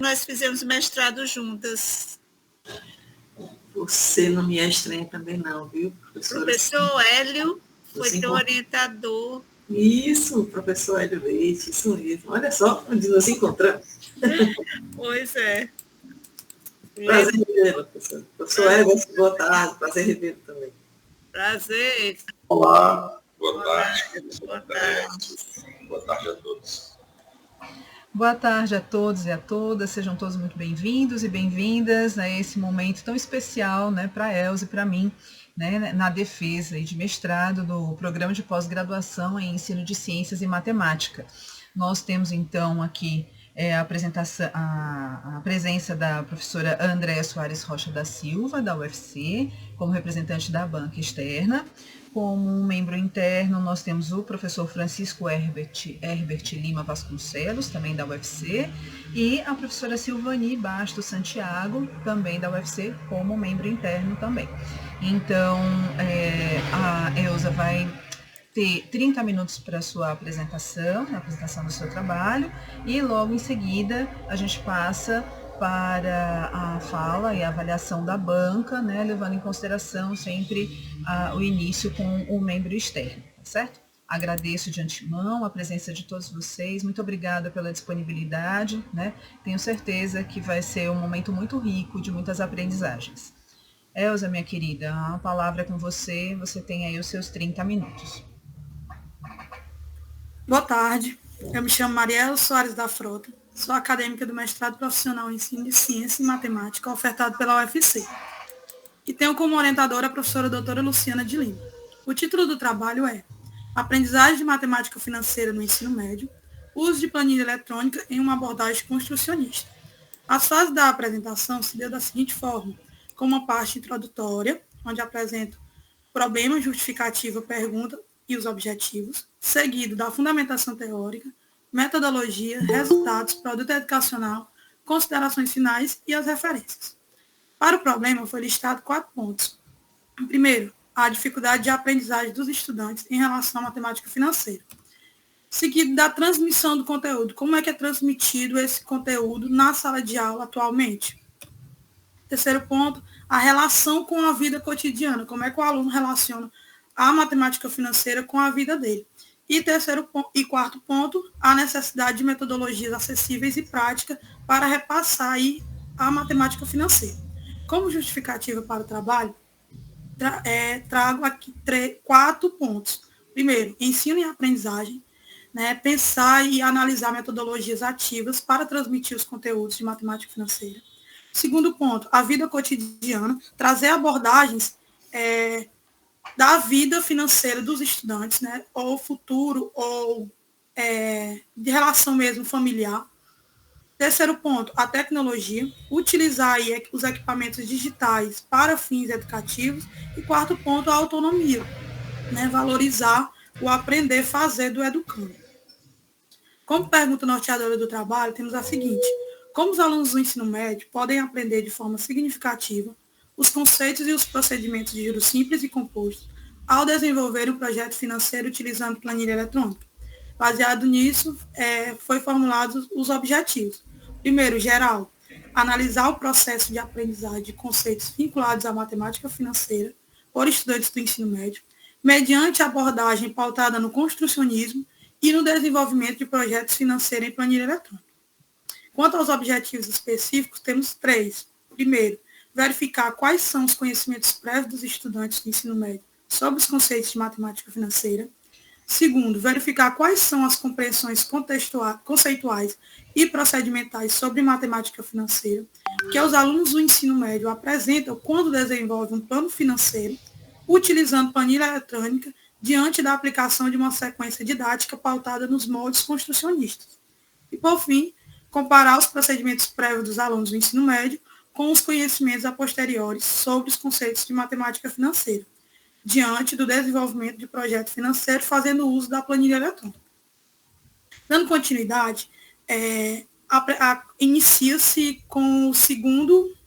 Nós fizemos mestrado juntas. Você não me é estranho também não, viu, professora? Professor Hélio foi teu orientador. Isso, professor Hélio Leite, isso mesmo. Olha só onde nos encontramos. Pois é. Prazer revê-lo, professor. Professor Hélio, boa tarde. Prazer revê-lo também. Prazer. Olá, boa tarde. Boa tarde. Boa tarde a todos. Boa tarde a todos e a todas, sejam todos muito bem-vindos e bem-vindas a esse momento tão especial, né, para a Elza e para mim, né, na defesa de mestrado do Programa de Pós-Graduação em Ensino de Ciências e Matemática. Nós temos então aqui a presença da professora Andréa Soares Rocha da Silva, da UFC, como representante da banca externa. Como um membro interno, nós temos o professor Francisco Herbert Lima Vasconcelos, também da UFC, e a professora Silvani Bastos Santiago, também da UFC, como membro interno também. Então, a Elza vai ter 30 minutos para a sua apresentação, a apresentação do seu trabalho, e logo em seguida a gente passa para a fala e a avaliação da banca, né, levando em consideração sempre o início com o membro externo, tá certo? Agradeço de antemão a presença de todos vocês, muito obrigada pela disponibilidade, né? Tenho certeza que vai ser um momento muito rico de muitas aprendizagens. Elza, minha querida, a palavra é com você, você tem aí os seus 30 minutos. Boa tarde, eu me chamo Mariela Soares da Frota, sou acadêmica do mestrado profissional em ensino de ciência e matemática ofertado pela UFC. E tenho como orientadora a professora doutora Luciana de Lima. O título do trabalho é Aprendizagem de Matemática Financeira no Ensino Médio, uso de planilha eletrônica em uma abordagem construcionista. As fases da apresentação se deu da seguinte forma, com uma parte introdutória, onde apresento problema, justificativa, pergunta e os objetivos, seguido da fundamentação teórica, metodologia, resultados, produto educacional, considerações finais e as referências. Para o problema, foi listado 4 pontos. Primeiro, a dificuldade de aprendizagem dos estudantes em relação à matemática financeira. Seguido da transmissão do conteúdo. Como é que é transmitido esse conteúdo na sala de aula atualmente? Terceiro ponto, a relação com a vida cotidiana. Como é que o aluno relaciona a matemática financeira com a vida dele. E quarto ponto, a necessidade de metodologias acessíveis e práticas para repassar aí a matemática financeira. Como justificativa para o trabalho, trago aqui 4 pontos. Primeiro, ensino e aprendizagem, né, pensar e analisar metodologias ativas para transmitir os conteúdos de matemática financeira. Segundo ponto, a vida cotidiana, trazer abordagens da vida financeira dos estudantes, né, ou futuro, ou de relação mesmo familiar. Terceiro ponto, a tecnologia, utilizar aí os equipamentos digitais para fins educativos. E quarto ponto, a autonomia, né, valorizar o aprender fazer do educando. Como pergunta norteadora do trabalho, temos a seguinte: como os alunos do ensino médio podem aprender de forma significativa os conceitos e os procedimentos de juros simples e compostos ao desenvolver um projeto financeiro utilizando planilha eletrônica? Baseado nisso, foi formulados os objetivos. Primeiro, geral, analisar o processo de aprendizagem de conceitos vinculados à matemática financeira por estudantes do ensino médio, mediante abordagem pautada no construcionismo e no desenvolvimento de projetos financeiros em planilha eletrônica. Quanto aos objetivos específicos, temos 3. Primeiro, verificar quais são os conhecimentos prévios dos estudantes do ensino médio sobre os conceitos de matemática financeira. Segundo, verificar quais são as compreensões conceituais e procedimentais sobre matemática financeira que os alunos do ensino médio apresentam quando desenvolvem um plano financeiro, utilizando planilha eletrônica diante da aplicação de uma sequência didática pautada nos moldes construcionistas. E, por fim, comparar os procedimentos prévios dos alunos do ensino médio com os conhecimentos a posteriores sobre os conceitos de matemática financeira, diante do desenvolvimento de projeto financeiro fazendo uso da planilha eletrônica. Dando continuidade, inicia-se com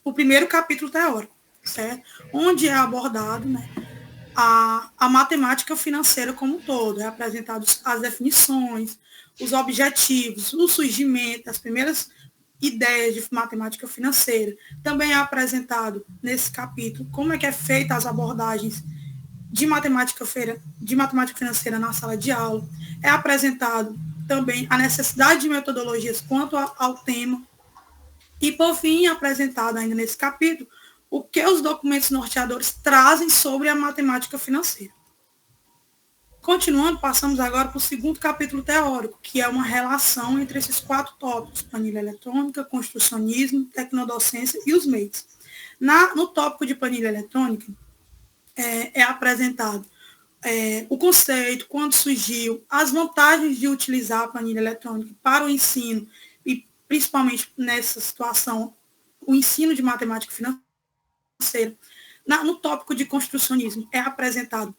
o primeiro capítulo teórico, certo? Onde é abordado, né, a matemática financeira como um todo, é apresentado as definições, os objetivos, o surgimento, as primeiras ideias de matemática financeira. Também é apresentado nesse capítulo como é que é feita as abordagens de matemática financeira na sala de aula. É apresentado também a necessidade de metodologias quanto ao tema. E, por fim, é apresentado ainda nesse capítulo o que os documentos norteadores trazem sobre a matemática financeira. Continuando, passamos agora para o segundo capítulo teórico, que é uma relação entre esses 4 tópicos: planilha eletrônica, construcionismo, tecnodocência e os meios. No tópico de planilha eletrônica, é apresentado o conceito, quando surgiu, as vantagens de utilizar a planilha eletrônica para o ensino, e principalmente nessa situação, o ensino de matemática financeira. No tópico de construcionismo, é apresentado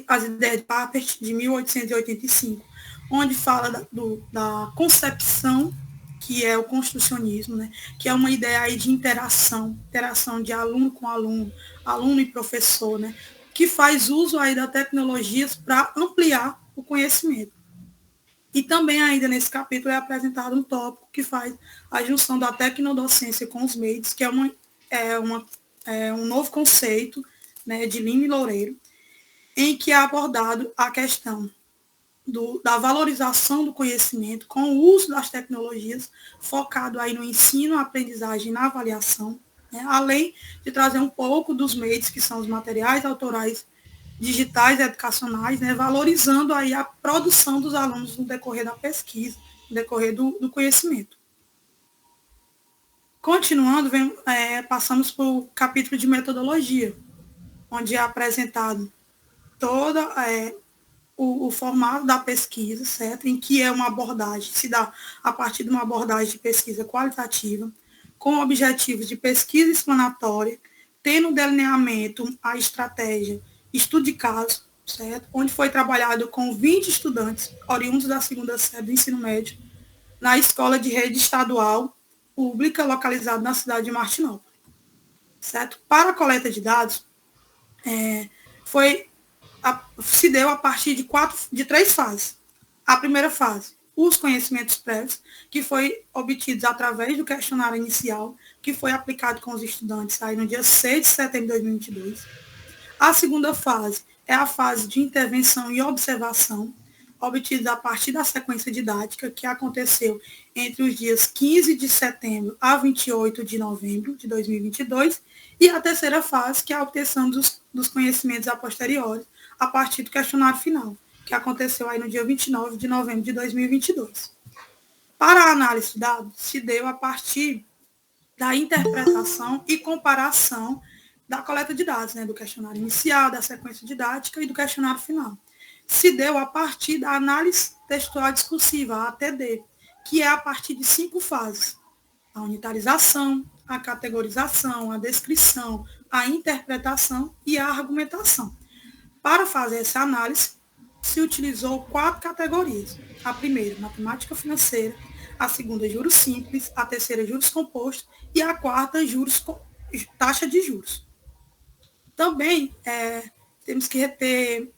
as ideias de Papert, de 1885, onde fala da concepção, que é o construcionismo, né? Que é uma ideia aí de interação de aluno com aluno, aluno e professor, né? Que faz uso aí das tecnologias para ampliar o conhecimento. E também ainda nesse capítulo é apresentado um tópico que faz a junção da tecnodocência com os meios, que é um novo conceito, né, de Lima e Loureiro, em que é abordado a questão da valorização do conhecimento com o uso das tecnologias, focado aí no ensino, aprendizagem e na avaliação, né, além de trazer um pouco dos meios, que são os materiais autorais digitais educacionais, né, valorizando aí a produção dos alunos no decorrer da pesquisa, no decorrer do conhecimento. Continuando, passamos para o capítulo de metodologia, onde é apresentado todo o formato da pesquisa, certo? Em que é uma abordagem, se dá a partir de uma abordagem de pesquisa qualitativa, com objetivos de pesquisa explanatória, tendo delineamento a estratégia estudo de caso, certo? Onde foi trabalhado com 20 estudantes oriundos da segunda série do ensino médio, na escola de rede estadual pública, localizada na cidade de Martinópolis, certo? Para a coleta de dados, se deu a partir de 3 fases. A primeira fase, os conhecimentos prévios, que foi obtidos através do questionário inicial, que foi aplicado com os estudantes aí no dia 6 de setembro de 2022. A segunda fase é a fase de intervenção e observação, obtida a partir da sequência didática, que aconteceu entre os dias 15 de setembro a 28 de novembro de 2022, e a terceira fase, que é a obtenção dos conhecimentos a posteriori, a partir do questionário final, que aconteceu aí no dia 29 de novembro de 2022. Para a análise de dados, se deu a partir da interpretação e comparação da coleta de dados, né, do questionário inicial, da sequência didática e do questionário final. Se deu a partir da análise textual discursiva, a ATD, que é a partir de 5 fases: a unitarização, a categorização, a descrição, a interpretação e a argumentação. Para fazer essa análise, se utilizou 4 categorias. A primeira, matemática financeira; a segunda, juros simples; a terceira, juros compostos; e a quarta, taxa de juros. Também temos que ter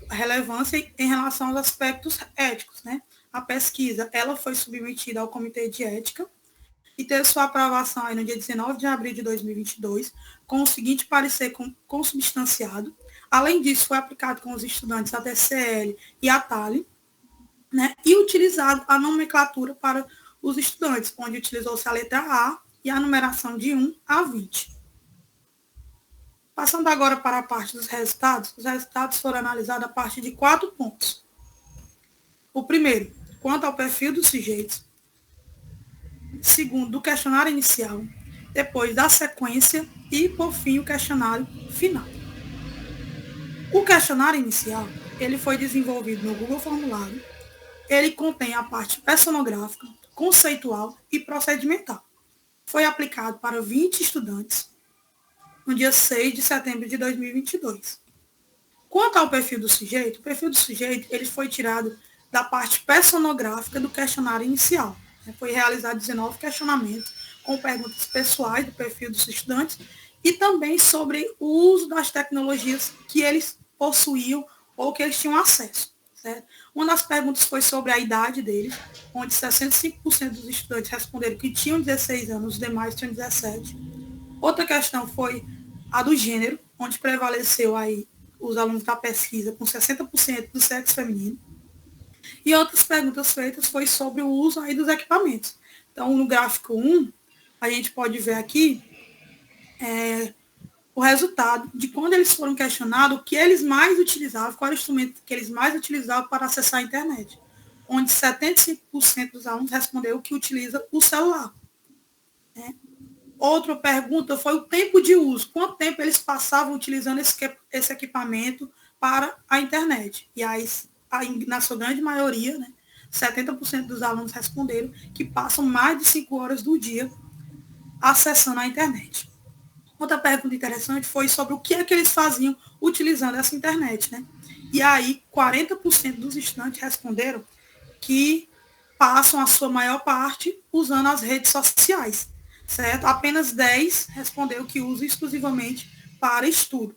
relevância em relação aos aspectos éticos, né? A pesquisa, ela foi submetida ao Comitê de Ética e teve sua aprovação aí no dia 19 de abril de 2022, com o seguinte parecer consubstanciado. Além disso, foi aplicado com os estudantes a TCL e a TALE, né? E utilizado a nomenclatura para os estudantes, onde utilizou-se a letra A e a numeração de 1 a 20. Passando agora para a parte dos resultados, os resultados foram analisados a partir de 4 pontos. O primeiro, quanto ao perfil dos sujeitos. Segundo, do questionário inicial. Depois, da sequência. E, por fim, o questionário final. O questionário inicial, ele foi desenvolvido no Google Formulário. Ele contém a parte personográfica, conceitual e procedimental. Foi aplicado para 20 estudantes no dia 6 de setembro de 2022. Quanto ao perfil do sujeito, o perfil do sujeito ele foi tirado da parte personográfica do questionário inicial. Foi realizado 19 questionamentos com perguntas pessoais do perfil dos estudantes e também sobre o uso das tecnologias que eles possuíam ou que eles tinham acesso, certo? Uma das perguntas foi sobre a idade deles, onde 65% dos estudantes responderam que tinham 16 anos, os demais tinham 17. Outra questão foi a do gênero, onde prevaleceu aí os alunos da pesquisa com 60% do sexo feminino. E outras perguntas feitas foi sobre o uso aí dos equipamentos. Então, no gráfico 1, a gente pode ver aqui o resultado de quando eles foram questionados o que eles mais utilizavam, qual era o instrumento que eles mais utilizavam para acessar a internet, onde 75% dos alunos responderam que utiliza o celular. Né? Outra pergunta foi o tempo de uso, quanto tempo eles passavam utilizando esse equipamento para a internet. E aí, na sua grande maioria, né, 70% dos alunos responderam que passam mais de 5 horas do dia acessando a internet. Outra pergunta interessante foi sobre o que é que eles faziam utilizando essa internet, né? E aí, 40% dos estudantes responderam que passam a sua maior parte usando as redes sociais, certo? Apenas 10 responderam que usam exclusivamente para estudo.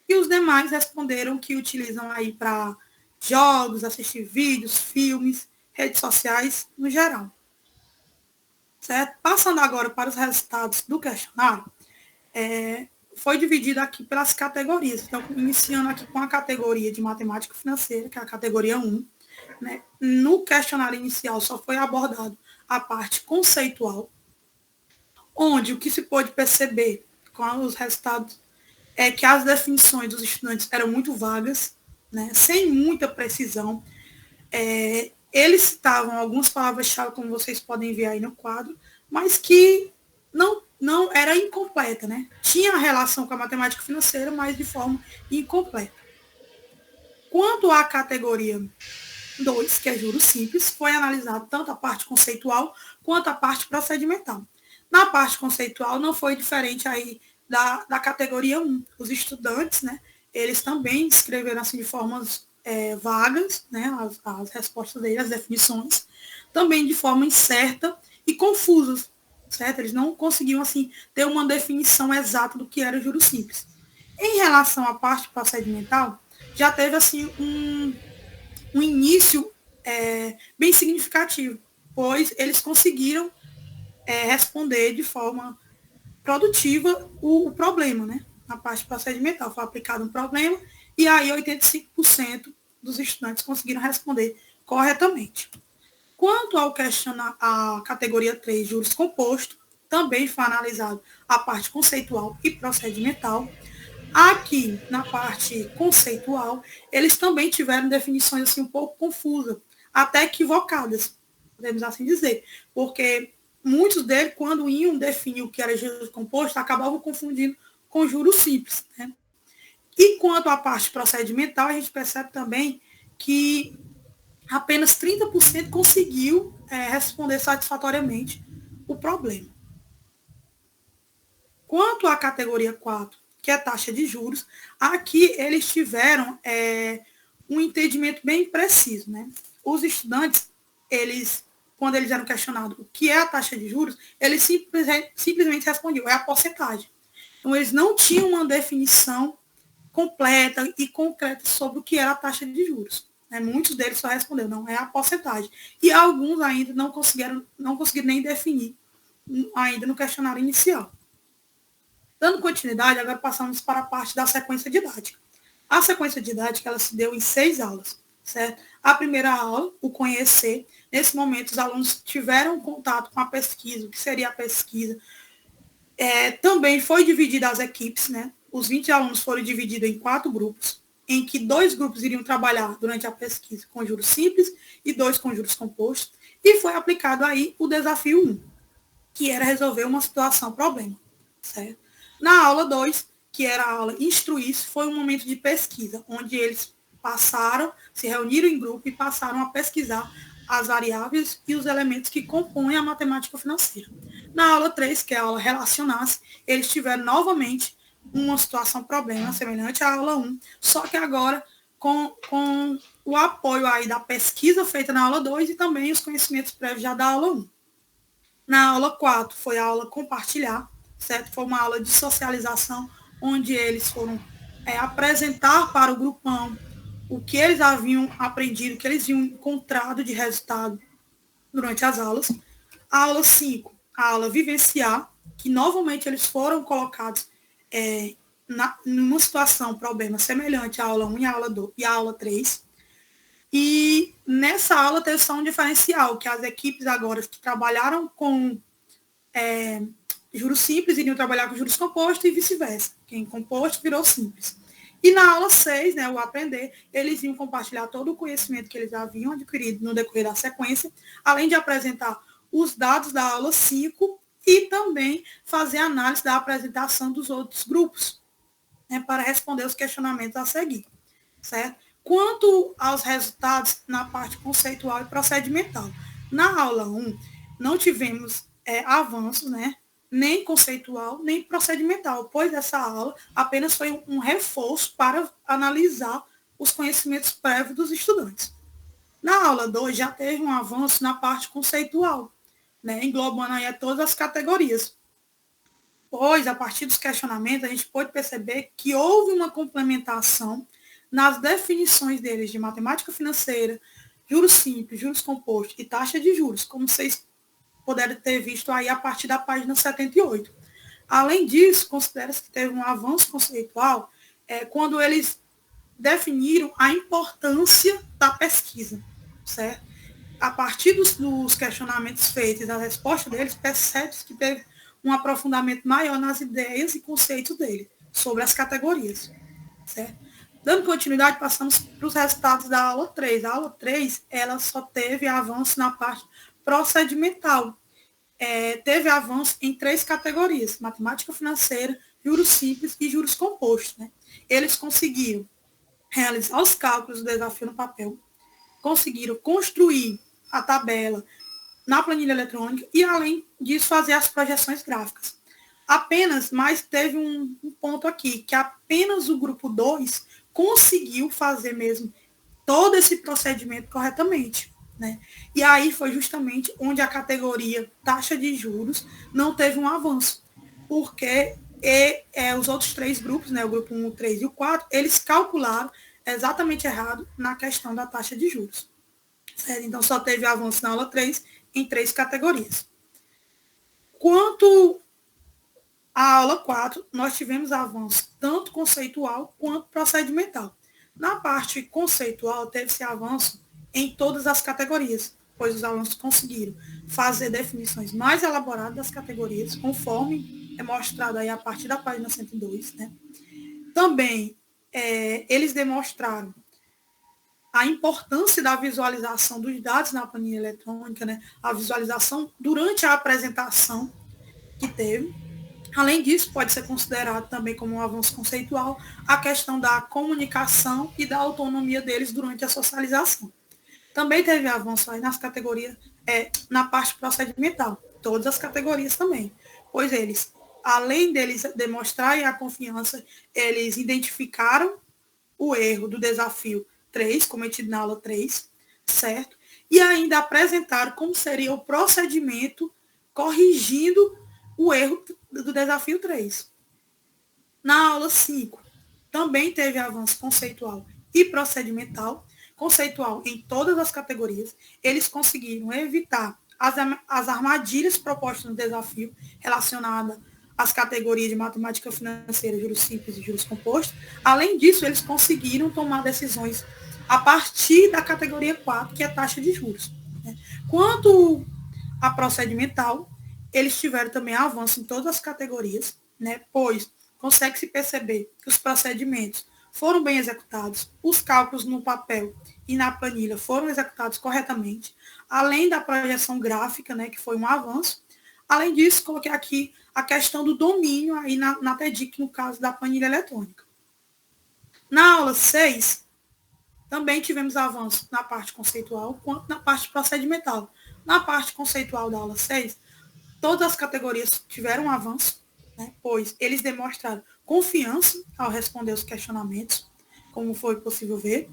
E os demais responderam que utilizam aí para jogos, assistir vídeos, filmes, redes sociais no geral. Certo? Passando agora para os resultados do questionário, foi dividido aqui pelas categorias. Então, iniciando aqui com a categoria de matemática financeira, que é a categoria 1. Né? No questionário inicial só foi abordado a parte conceitual, onde o que se pôde perceber com os resultados é que as definições dos estudantes eram muito vagas, né? Sem muita precisão. Eles citavam algumas palavras-chave, como vocês podem ver aí no quadro, mas que não era incompleta, né? Tinha relação com a matemática financeira, mas de forma incompleta. Quanto à categoria 2, que é juros simples, foi analisado tanto a parte conceitual quanto a parte procedimental. Na parte conceitual não foi diferente aí da categoria 1. Os estudantes, né, eles também escreveram assim de formas vagas, né, as respostas deles, as definições, também de forma incerta e confusas, certo? Eles não conseguiam assim ter uma definição exata do que era juros simples. Em relação à parte procedimental, já teve assim um início bem significativo, pois eles conseguiram responder de forma produtiva o problema, né? Na parte procedimental foi aplicado um problema e aí 85% dos estudantes conseguiram responder corretamente. Quanto ao questionário, a categoria 3, juros compostos, também foi analisado a parte conceitual e procedimental. Aqui, na parte conceitual, eles também tiveram definições assim, um pouco confusas, até equivocadas, podemos assim dizer, porque muitos deles, quando iam definir o que era juros compostos, acabavam confundindo com juros simples. Né? E quanto à parte procedimental, a gente percebe também que apenas 30% conseguiu responder satisfatoriamente o problema. Quanto à categoria 4, que é a taxa de juros, aqui eles tiveram um entendimento bem preciso. Né? Os estudantes, quando eles eram questionados o que é a taxa de juros, eles simplesmente respondiam, é a porcentagem. Então, eles não tinham uma definição completa e concreta sobre o que era a taxa de juros. Né? Muitos deles só responderam, não, é a porcentagem. E alguns ainda não conseguiram nem definir ainda no questionário inicial. Dando continuidade, agora passamos para a parte da sequência didática. A sequência didática, ela se deu em 6 aulas, certo? A primeira aula, o conhecer. Nesse momento, os alunos tiveram contato com a pesquisa, o que seria a pesquisa. Também foi dividida as equipes, né? Os 20 alunos foram divididos em 4 grupos, em que 2 grupos iriam trabalhar durante a pesquisa com juros simples e 2 com juros compostos, e foi aplicado aí o desafio 1, que era resolver uma situação problema, certo? Na aula 2, que era a aula instruir-se, foi um momento de pesquisa, onde eles se reuniram em grupo e passaram a pesquisar as variáveis e os elementos que compõem a matemática financeira. Na aula 3, que é a aula relacionar-se, eles tiveram novamente uma situação problema semelhante à aula 1, só que agora com o apoio aí da pesquisa feita na aula 2 e também os conhecimentos prévios já da aula 1. Na aula 4 foi a aula compartilhar, certo? Foi uma aula de socialização, onde eles foram apresentar para o grupão o que eles haviam aprendido, o que eles haviam encontrado de resultado durante as aulas. A aula 5, a aula vivenciar, que novamente eles foram colocados numa situação, problema semelhante à aula 1 e à aula 2 e à aula 3. E nessa aula teve só um diferencial, que as equipes agora que trabalharam com juros simples iriam trabalhar com juros compostos e vice-versa. Quem composto virou simples. E na aula 6, né, o aprender, eles iam compartilhar todo o conhecimento que eles haviam adquirido no decorrer da sequência, além de apresentar os dados da aula 5 e também fazer análise da apresentação dos outros grupos, né, para responder os questionamentos a seguir, certo? Quanto aos resultados na parte conceitual e procedimental, na aula 1, não tivemos avanços, né, nem conceitual, nem procedimental, pois essa aula apenas foi um reforço para analisar os conhecimentos prévios dos estudantes. Na aula 2, já teve um avanço na parte conceitual, né, englobando aí todas as categorias. Pois, a partir dos questionamentos, a gente pôde perceber que houve uma complementação nas definições deles de matemática financeira, juros simples, juros compostos e taxa de juros, como vocês puderam ter visto aí a partir da página 78. Além disso, considera-se que teve um avanço conceitual quando eles definiram a importância da pesquisa, certo? A partir dos questionamentos feitos e da resposta deles, percebe-se que teve um aprofundamento maior nas ideias e conceitos dele sobre as categorias, certo? Dando continuidade, passamos para os resultados da aula 3. A aula 3, ela só teve avanço na parte procedimental. Teve avanço em 3 categorias: matemática financeira, juros simples e juros compostos, né? Eles conseguiram realizar os cálculos do desafio no papel, conseguiram construir a tabela na planilha eletrônica e, além disso, fazer as projeções gráficas. Mas teve um ponto aqui, que apenas o grupo 2 conseguiu fazer mesmo todo esse procedimento corretamente, né? E aí foi justamente onde a categoria taxa de juros não teve um avanço, porque os outros 3 grupos, né, o grupo 1, o 3 e o 4, eles calcularam exatamente errado na questão da taxa de juros, certo? Então só teve avanço na aula 3 em 3 categorias. Quanto à aula 4, nós tivemos avanço tanto conceitual quanto procedimental. Na parte conceitual, teve-se avanço em todas as categorias, pois os alunos conseguiram fazer definições mais elaboradas das categorias, conforme é mostrado aí a partir da página 102, né? Também, eles demonstraram a importância da visualização dos dados na planilha eletrônica, né? A visualização durante a apresentação que teve. Além disso, pode ser considerado também como um avanço conceitual a questão da comunicação e da autonomia deles durante a socialização. Também teve avanço aí nas categorias, na parte procedimental, todas as categorias também, pois eles, além deles demonstrarem a confiança, eles identificaram o erro do desafio 3, cometido na aula 3, certo? E ainda apresentaram como seria o procedimento corrigindo o erro do desafio 3. Na aula 5, também teve avanço conceitual e procedimental, conceitual em todas as categorias. Eles conseguiram evitar as armadilhas propostas no desafio relacionadas às categorias de matemática financeira, juros simples e juros compostos. Além disso, eles conseguiram tomar decisões a partir da categoria 4, que é a taxa de juros, né? Quanto a procedimental, eles tiveram também avanço em todas as categorias, né? Pois consegue-se perceber que os procedimentos foram bem executados, os cálculos no papel e na planilha foram executados corretamente, além da projeção gráfica, né, que foi um avanço. Além disso, coloquei aqui a questão do domínio aí na TEDIC, no caso da planilha eletrônica. Na aula 6, também tivemos avanço na parte conceitual quanto na parte procedimental. Na parte conceitual da aula 6, todas as categorias tiveram um avanço, né, pois eles demonstraram confiança ao responder os questionamentos, como foi possível ver.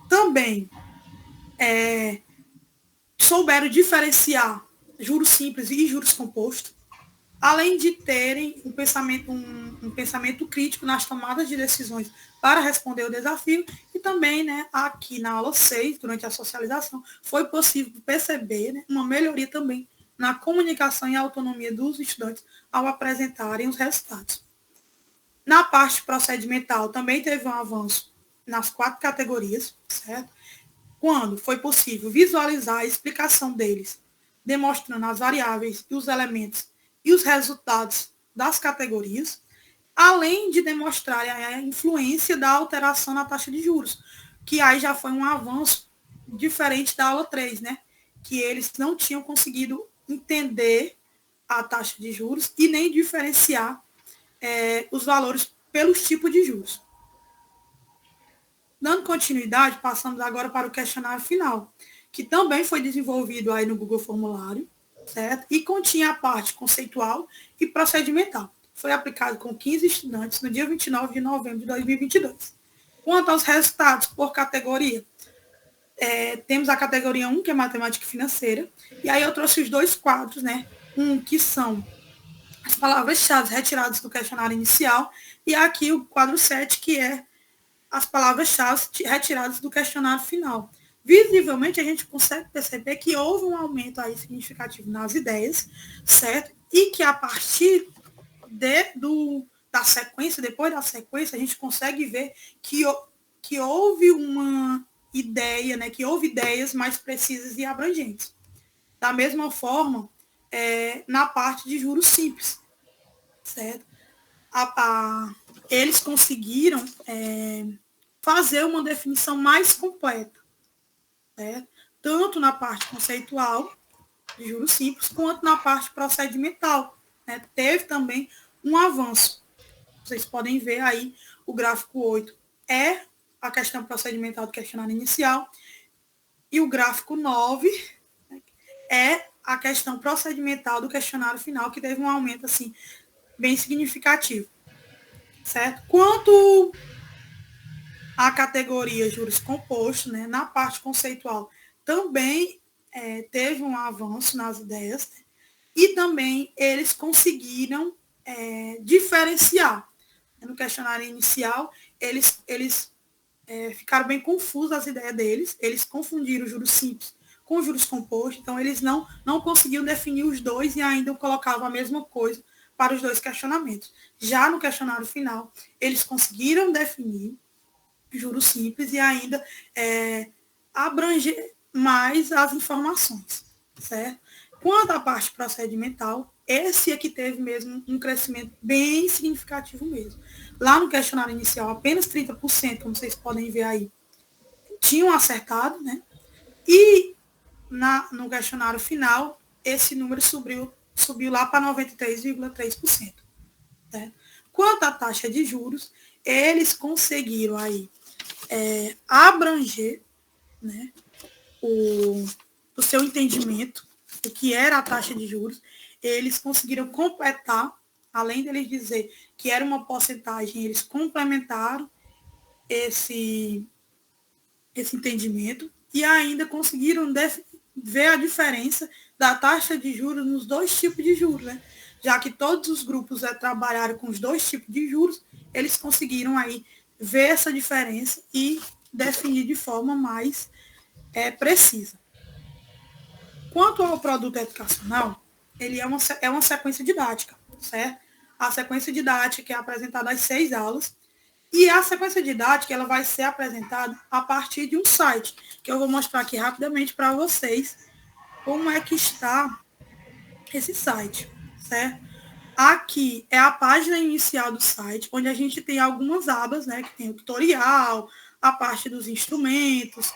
Também souberam diferenciar juros simples e juros compostos, além de terem um pensamento, um pensamento crítico nas tomadas de decisões para responder o desafio, e também, né, aqui na aula 6, durante a socialização, foi possível perceber, né, uma melhoria também na comunicação e autonomia dos estudantes ao apresentarem os resultados. Na parte procedimental, também teve um avanço nas 4 categorias, certo? Quando foi possível visualizar a explicação deles, demonstrando as variáveis e os elementos e os resultados das categorias, além de demonstrar a influência da alteração na taxa de juros, que aí já foi um avanço diferente da aula 3, né? Que eles não tinham conseguido entender a taxa de juros e nem diferenciar os valores pelos tipos de juros. Dando continuidade, passamos agora para o questionário final, que também foi desenvolvido aí no Google Formulário, certo? E continha a parte conceitual e procedimental. Foi aplicado com 15 estudantes no dia 29 de novembro de 2022. Quanto aos resultados por categoria, temos a categoria 1, que é matemática financeira, e aí eu trouxe os 2 quadros, né? Um que são as palavras-chave retiradas do questionário inicial, e aqui o quadro 7, que é as palavras-chave retiradas do questionário final. Visivelmente, a gente consegue perceber que houve um aumento aí significativo nas ideias, certo? E que a partir da sequência, depois da sequência, a gente consegue ver que houve uma ideia, né? Que houve ideias mais precisas e abrangentes. Da mesma forma, na parte de juros simples, certo? Eles conseguiram fazer uma definição mais completa, certo? Tanto na parte conceitual de juros simples, quanto na parte procedimental, né? Teve também um avanço. Vocês podem ver aí o gráfico 8 é a questão procedimental do questionário inicial, e o gráfico 9 é a questão procedimental do questionário final, que teve um aumento assim bem significativo, certo? Quanto à categoria juros compostos, né, na parte conceitual, também teve um avanço nas ideias, né, e também eles conseguiram diferenciar. No questionário inicial, eles ficaram bem confusos as ideias deles, eles confundiram juros simples com juros compostos, então eles não conseguiam definir os dois e ainda colocavam a mesma coisa para os 2 questionamentos. Já no questionário final, eles conseguiram definir juros simples e ainda abranger mais as informações, certo? Quanto à parte procedimental, esse aqui teve mesmo um crescimento bem significativo mesmo. Lá no questionário inicial, apenas 30%, como vocês podem ver aí, tinham acertado, né? E no questionário final, esse número subiu lá para 93,3%. Né? Quanto à taxa de juros, eles conseguiram aí abranger, né, o seu entendimento do que era a taxa de juros. Eles conseguiram completar, além deles dizer que era uma porcentagem, eles complementaram esse entendimento e ainda conseguiram ver a diferença da taxa de juros nos 2 tipos de juros, né? Já que todos os grupos trabalharam com os 2 tipos de juros, eles conseguiram aí ver essa diferença e definir de forma mais precisa. Quanto ao produto educacional, ele é uma sequência didática, certo? A sequência didática é apresentada às 6 aulas, e a sequência didática ela vai ser apresentada a partir de um site, que eu vou mostrar aqui rapidamente para vocês como é que está esse site, certo? Aqui é a página inicial do site, onde a gente tem algumas abas, né? Que tem o tutorial, a parte dos instrumentos,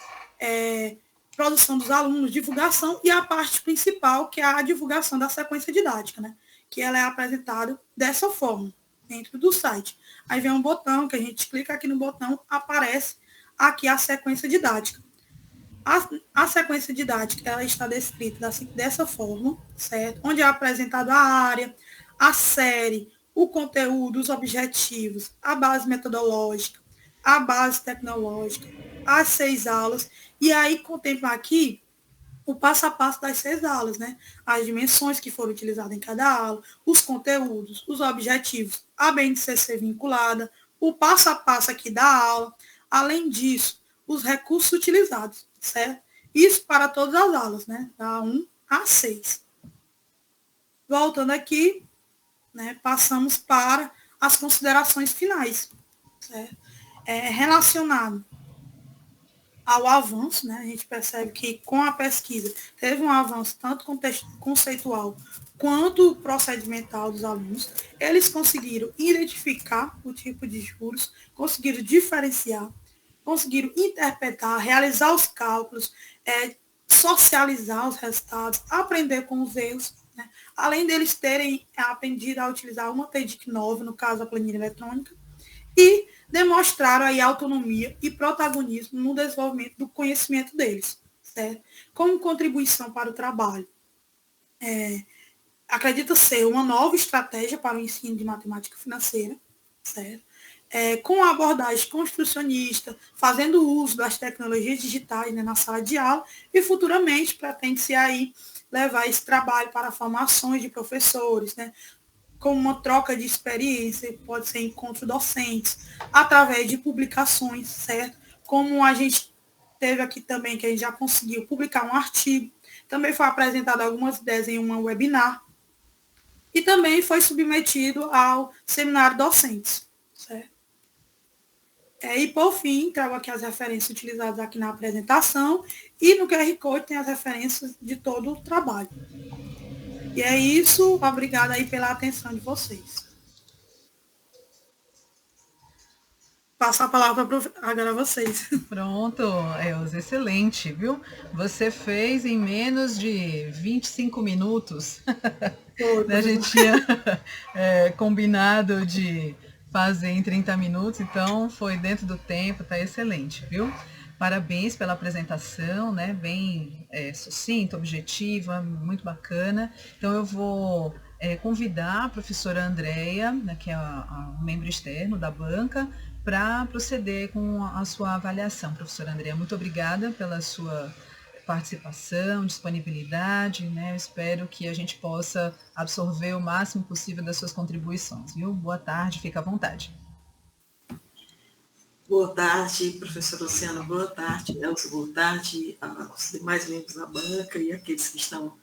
produção dos alunos, divulgação, e a parte principal, que é a divulgação da sequência didática, né? Que ela é apresentada dessa forma, dentro do site. Aí vem um botão, que a gente clica aqui no botão, aparece aqui a sequência didática. A sequência didática, ela está descrita dessa forma, certo? Onde é apresentada a área, a série, o conteúdo, os objetivos, a base metodológica, a base tecnológica, as 6 aulas, e aí contempla aqui o passo a passo das 6 aulas, né? As dimensões que foram utilizadas em cada aula, os conteúdos, os objetivos, a BNCC vinculada, o passo a passo aqui da aula, além disso, os recursos utilizados, certo? Isso para todas as aulas, né? Da 1 a 6. Voltando aqui, né, passamos para as considerações finais, certo? Relacionado ao avanço, né, a gente percebe que com a pesquisa teve um avanço tanto conceitual quanto procedimental dos alunos. Eles conseguiram identificar o tipo de juros, conseguiram diferenciar, conseguiram interpretar, realizar os cálculos, socializar os resultados, aprender com os erros, né? Além deles terem aprendido a utilizar uma TEDIC nova, no caso a planilha eletrônica, e demonstraram aí autonomia e protagonismo no desenvolvimento do conhecimento deles, certo? Como contribuição para o trabalho. Acredita ser uma nova estratégia para o ensino de matemática financeira, certo? Com a abordagem construcionista, fazendo uso das tecnologias digitais, né, na sala de aula, e futuramente pretende-se aí levar esse trabalho para formações de professores, né, com uma troca de experiência, pode ser encontro docentes, através de publicações, certo? Como a gente teve aqui também, que a gente já conseguiu publicar um artigo, também foi apresentado algumas ideias em um webinar, e também foi submetido ao seminário docentes, certo? E, por fim, trago aqui as referências utilizadas aqui na apresentação, e no QR Code tem as referências de todo o trabalho. E é isso, obrigada aí pela atenção de vocês. Passo a palavra agora a vocês. Pronto, Elza, excelente, viu? Você fez em menos de 25 minutos. A gente tinha combinado de fazer em 30 minutos, então foi dentro do tempo, tá excelente, viu? Parabéns pela apresentação, né? Bem sucinta, objetiva, muito bacana. Então eu vou convidar a professora Andréia, né, que é um membro externo da banca, para proceder com a sua avaliação. Professora Andréia, muito obrigada pela sua participação, disponibilidade, né? Eu espero que a gente possa absorver o máximo possível das suas contribuições, viu? Boa tarde, fica à vontade. Boa tarde, professora Luciana, boa tarde, Elza, boa tarde aos demais membros da banca e aqueles que estão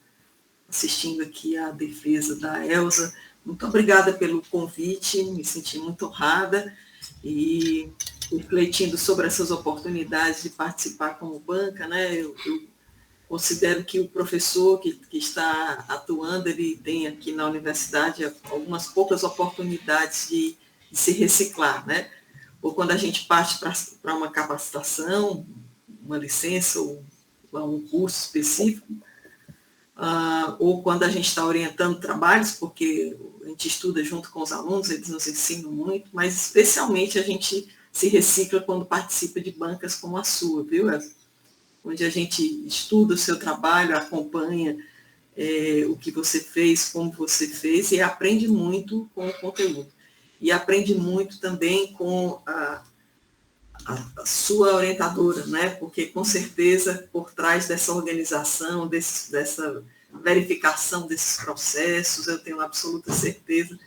assistindo aqui à defesa da Elza. Muito obrigada pelo convite, me senti muito honrada e refletindo sobre essas oportunidades de participar como banca, né? Eu considero que o professor que está atuando, ele tem aqui na universidade algumas poucas oportunidades de se reciclar, né? Ou quando a gente parte para uma capacitação, uma licença ou um curso específico, ou quando a gente está orientando trabalhos, porque a gente estuda junto com os alunos, eles nos ensinam muito, mas especialmente a gente se recicla quando participa de bancas como a sua, viu? Onde a gente estuda o seu trabalho, acompanha o que você fez, como você fez, e aprende muito com o conteúdo. E aprende muito também com a sua orientadora, né? Porque, com certeza, por trás dessa organização, dessa verificação desses processos, eu tenho absoluta certeza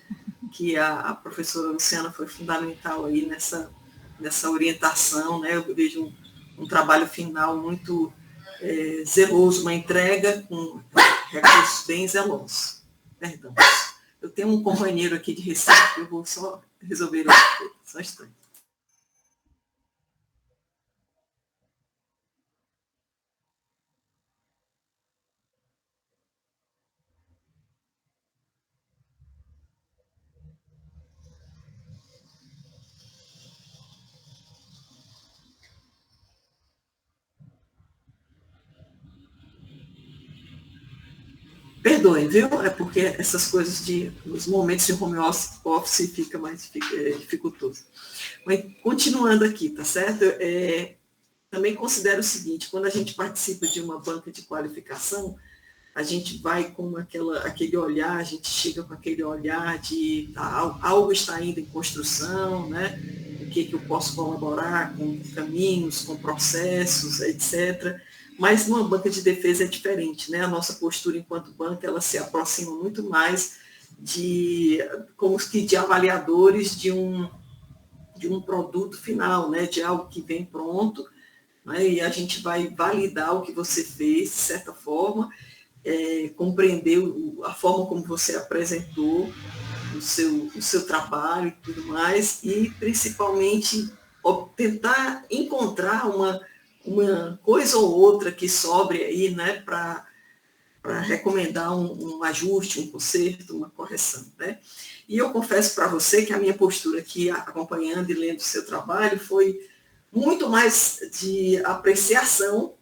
que a professora Luciana foi fundamental aí nessa orientação, né? Eu vejo um trabalho final muito zeloso, uma entrega com recursos bem zelosos. Perdão. Eu tenho um companheiro aqui de Recife, eu vou só resolver só um instante. Perdoem, viu? É porque essas coisas os momentos de home office fica mais dificultoso. Mas continuando aqui, tá certo? Também considero o seguinte, quando a gente participa de uma banca de qualificação, a gente vai com aquele olhar, a gente chega com aquele olhar de algo está indo em construção, né? O que eu posso colaborar com caminhos, com processos, etc. Mas numa banca de defesa é diferente, né? A nossa postura enquanto banca, ela se aproxima muito mais de avaliadores de um produto final, né? De algo que vem pronto, né? E a gente vai validar o que você fez, de certa forma, compreender a forma como você apresentou o seu trabalho e tudo mais, e principalmente tentar encontrar uma coisa ou outra que sobre aí, né, para recomendar um ajuste, um conserto, uma correção, né? E eu confesso para você que a minha postura aqui, acompanhando e lendo o seu trabalho, foi muito mais de apreciação,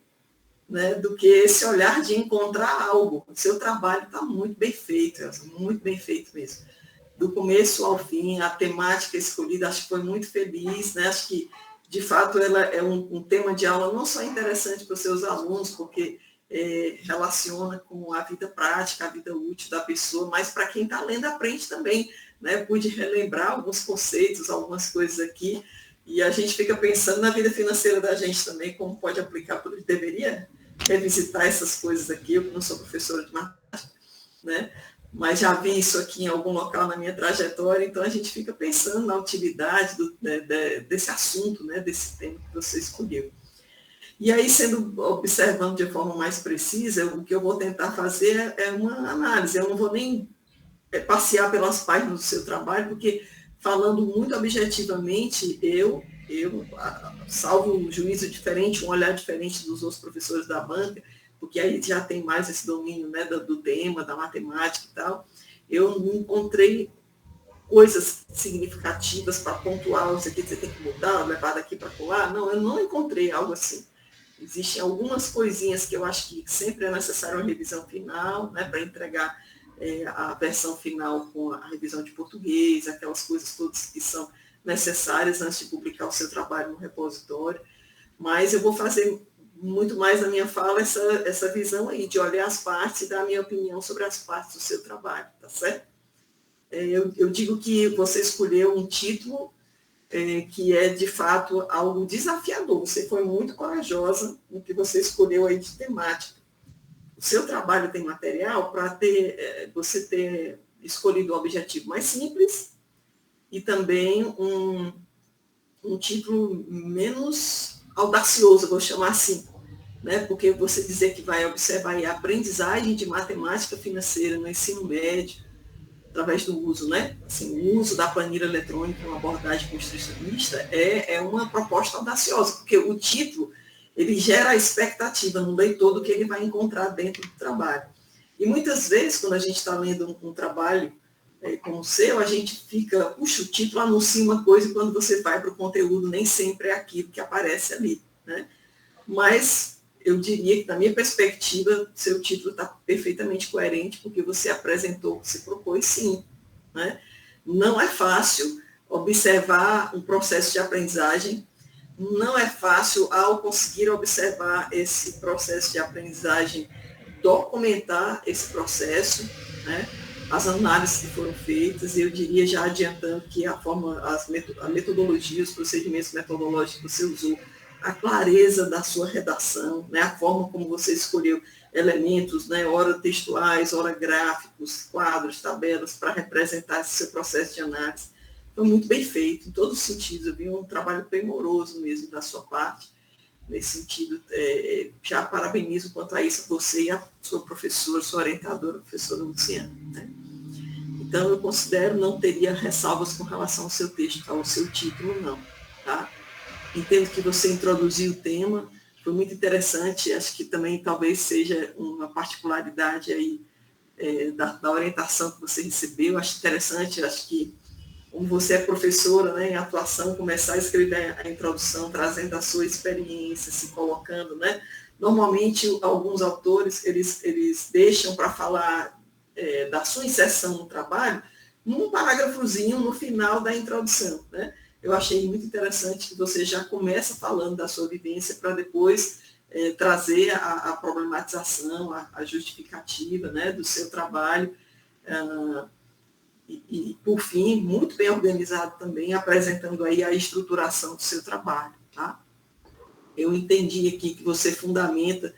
né, do que esse olhar de encontrar algo. O seu trabalho está muito bem feito, muito bem feito mesmo. Do começo ao fim, a temática escolhida, acho que foi muito feliz, né? Acho que, de fato, ela é um tema de aula não só interessante para os seus alunos, porque relaciona com a vida prática, a vida útil da pessoa, mas para quem está lendo, aprende também, né? Pude relembrar alguns conceitos, algumas coisas aqui, e a gente fica pensando na vida financeira da gente também, como pode aplicar, deveria revisitar essas coisas aqui. Eu não sou professora de matemática, né? Mas já vi isso aqui em algum local na minha trajetória, então a gente fica pensando na utilidade desse assunto, né, desse tema que você escolheu. E aí, observando de forma mais precisa, o que eu vou tentar fazer é uma análise. Eu não vou nem passear pelas páginas do seu trabalho, porque, falando muito objetivamente, eu salvo um juízo diferente, um olhar diferente dos outros professores da banca, porque aí já tem mais esse domínio, né, do tema, da matemática e tal, eu não encontrei coisas significativas para pontuar, isso aqui você tem que mudar, levar daqui para colar. Não, eu não encontrei algo assim. Existem algumas coisinhas que eu acho que sempre é necessário uma revisão final, né, para entregar a versão final com a revisão de português, aquelas coisas todas que são necessárias antes de publicar o seu trabalho no repositório. Mas eu vou fazer muito mais na minha fala essa visão aí, de olhar as partes e dar a minha opinião sobre as partes do seu trabalho, tá certo? Eu digo que você escolheu um título que é, de fato, algo desafiador. Você foi muito corajosa no que você escolheu aí de temática. O seu trabalho tem material para você ter escolhido um objetivo mais simples e também um título menos audacioso, vou chamar assim, né? Porque você dizer que vai observar aí a aprendizagem de matemática financeira no ensino médio, através do uso, né? Assim, o uso da planilha eletrônica, uma abordagem construcionista, é uma proposta audaciosa, porque o título, ele gera a expectativa no leitor do que ele vai encontrar dentro do trabalho. E muitas vezes, quando a gente está lendo um trabalho como o seu, a gente fica, puxa, o título anuncia uma coisa e quando você vai para o conteúdo, nem sempre é aquilo que aparece ali, né? Mas eu diria que, na minha perspectiva, seu título está perfeitamente coerente, porque você apresentou o que se propôs, sim, né? Não é fácil observar um processo de aprendizagem, não é fácil, ao conseguir observar esse processo de aprendizagem, documentar esse processo, né? As análises que foram feitas, e eu diria, já adiantando, que a metodologia, os procedimentos metodológicos que você usou, a clareza da sua redação, né, a forma como você escolheu elementos, né, ora textuais, ora gráficos, quadros, tabelas, para representar esse seu processo de análise. Foi muito bem feito, em todos os sentidos. Eu vi um trabalho primoroso mesmo da sua parte, nesse sentido. Já parabenizo quanto a isso você e a sua professora, sua orientadora, a professora Luciana, né? Então, eu considero, não teria ressalvas com relação ao seu texto, ao seu título, não, tá? Entendo que você introduziu o tema, foi muito interessante, acho que também talvez seja uma particularidade aí da orientação que você recebeu, acho interessante, acho que, como você é professora, né, em atuação, começar a escrever a introdução, trazendo a sua experiência, se colocando, né? Normalmente, alguns autores, eles deixam para falar da sua inserção no trabalho, num parágrafozinho no final da introdução, né? Eu achei muito interessante que você já começa falando da sua vivência para depois trazer a problematização, a justificativa, né, do seu trabalho. E, por fim, muito bem organizado também, apresentando aí a estruturação do seu trabalho, tá? Eu entendi aqui que você fundamenta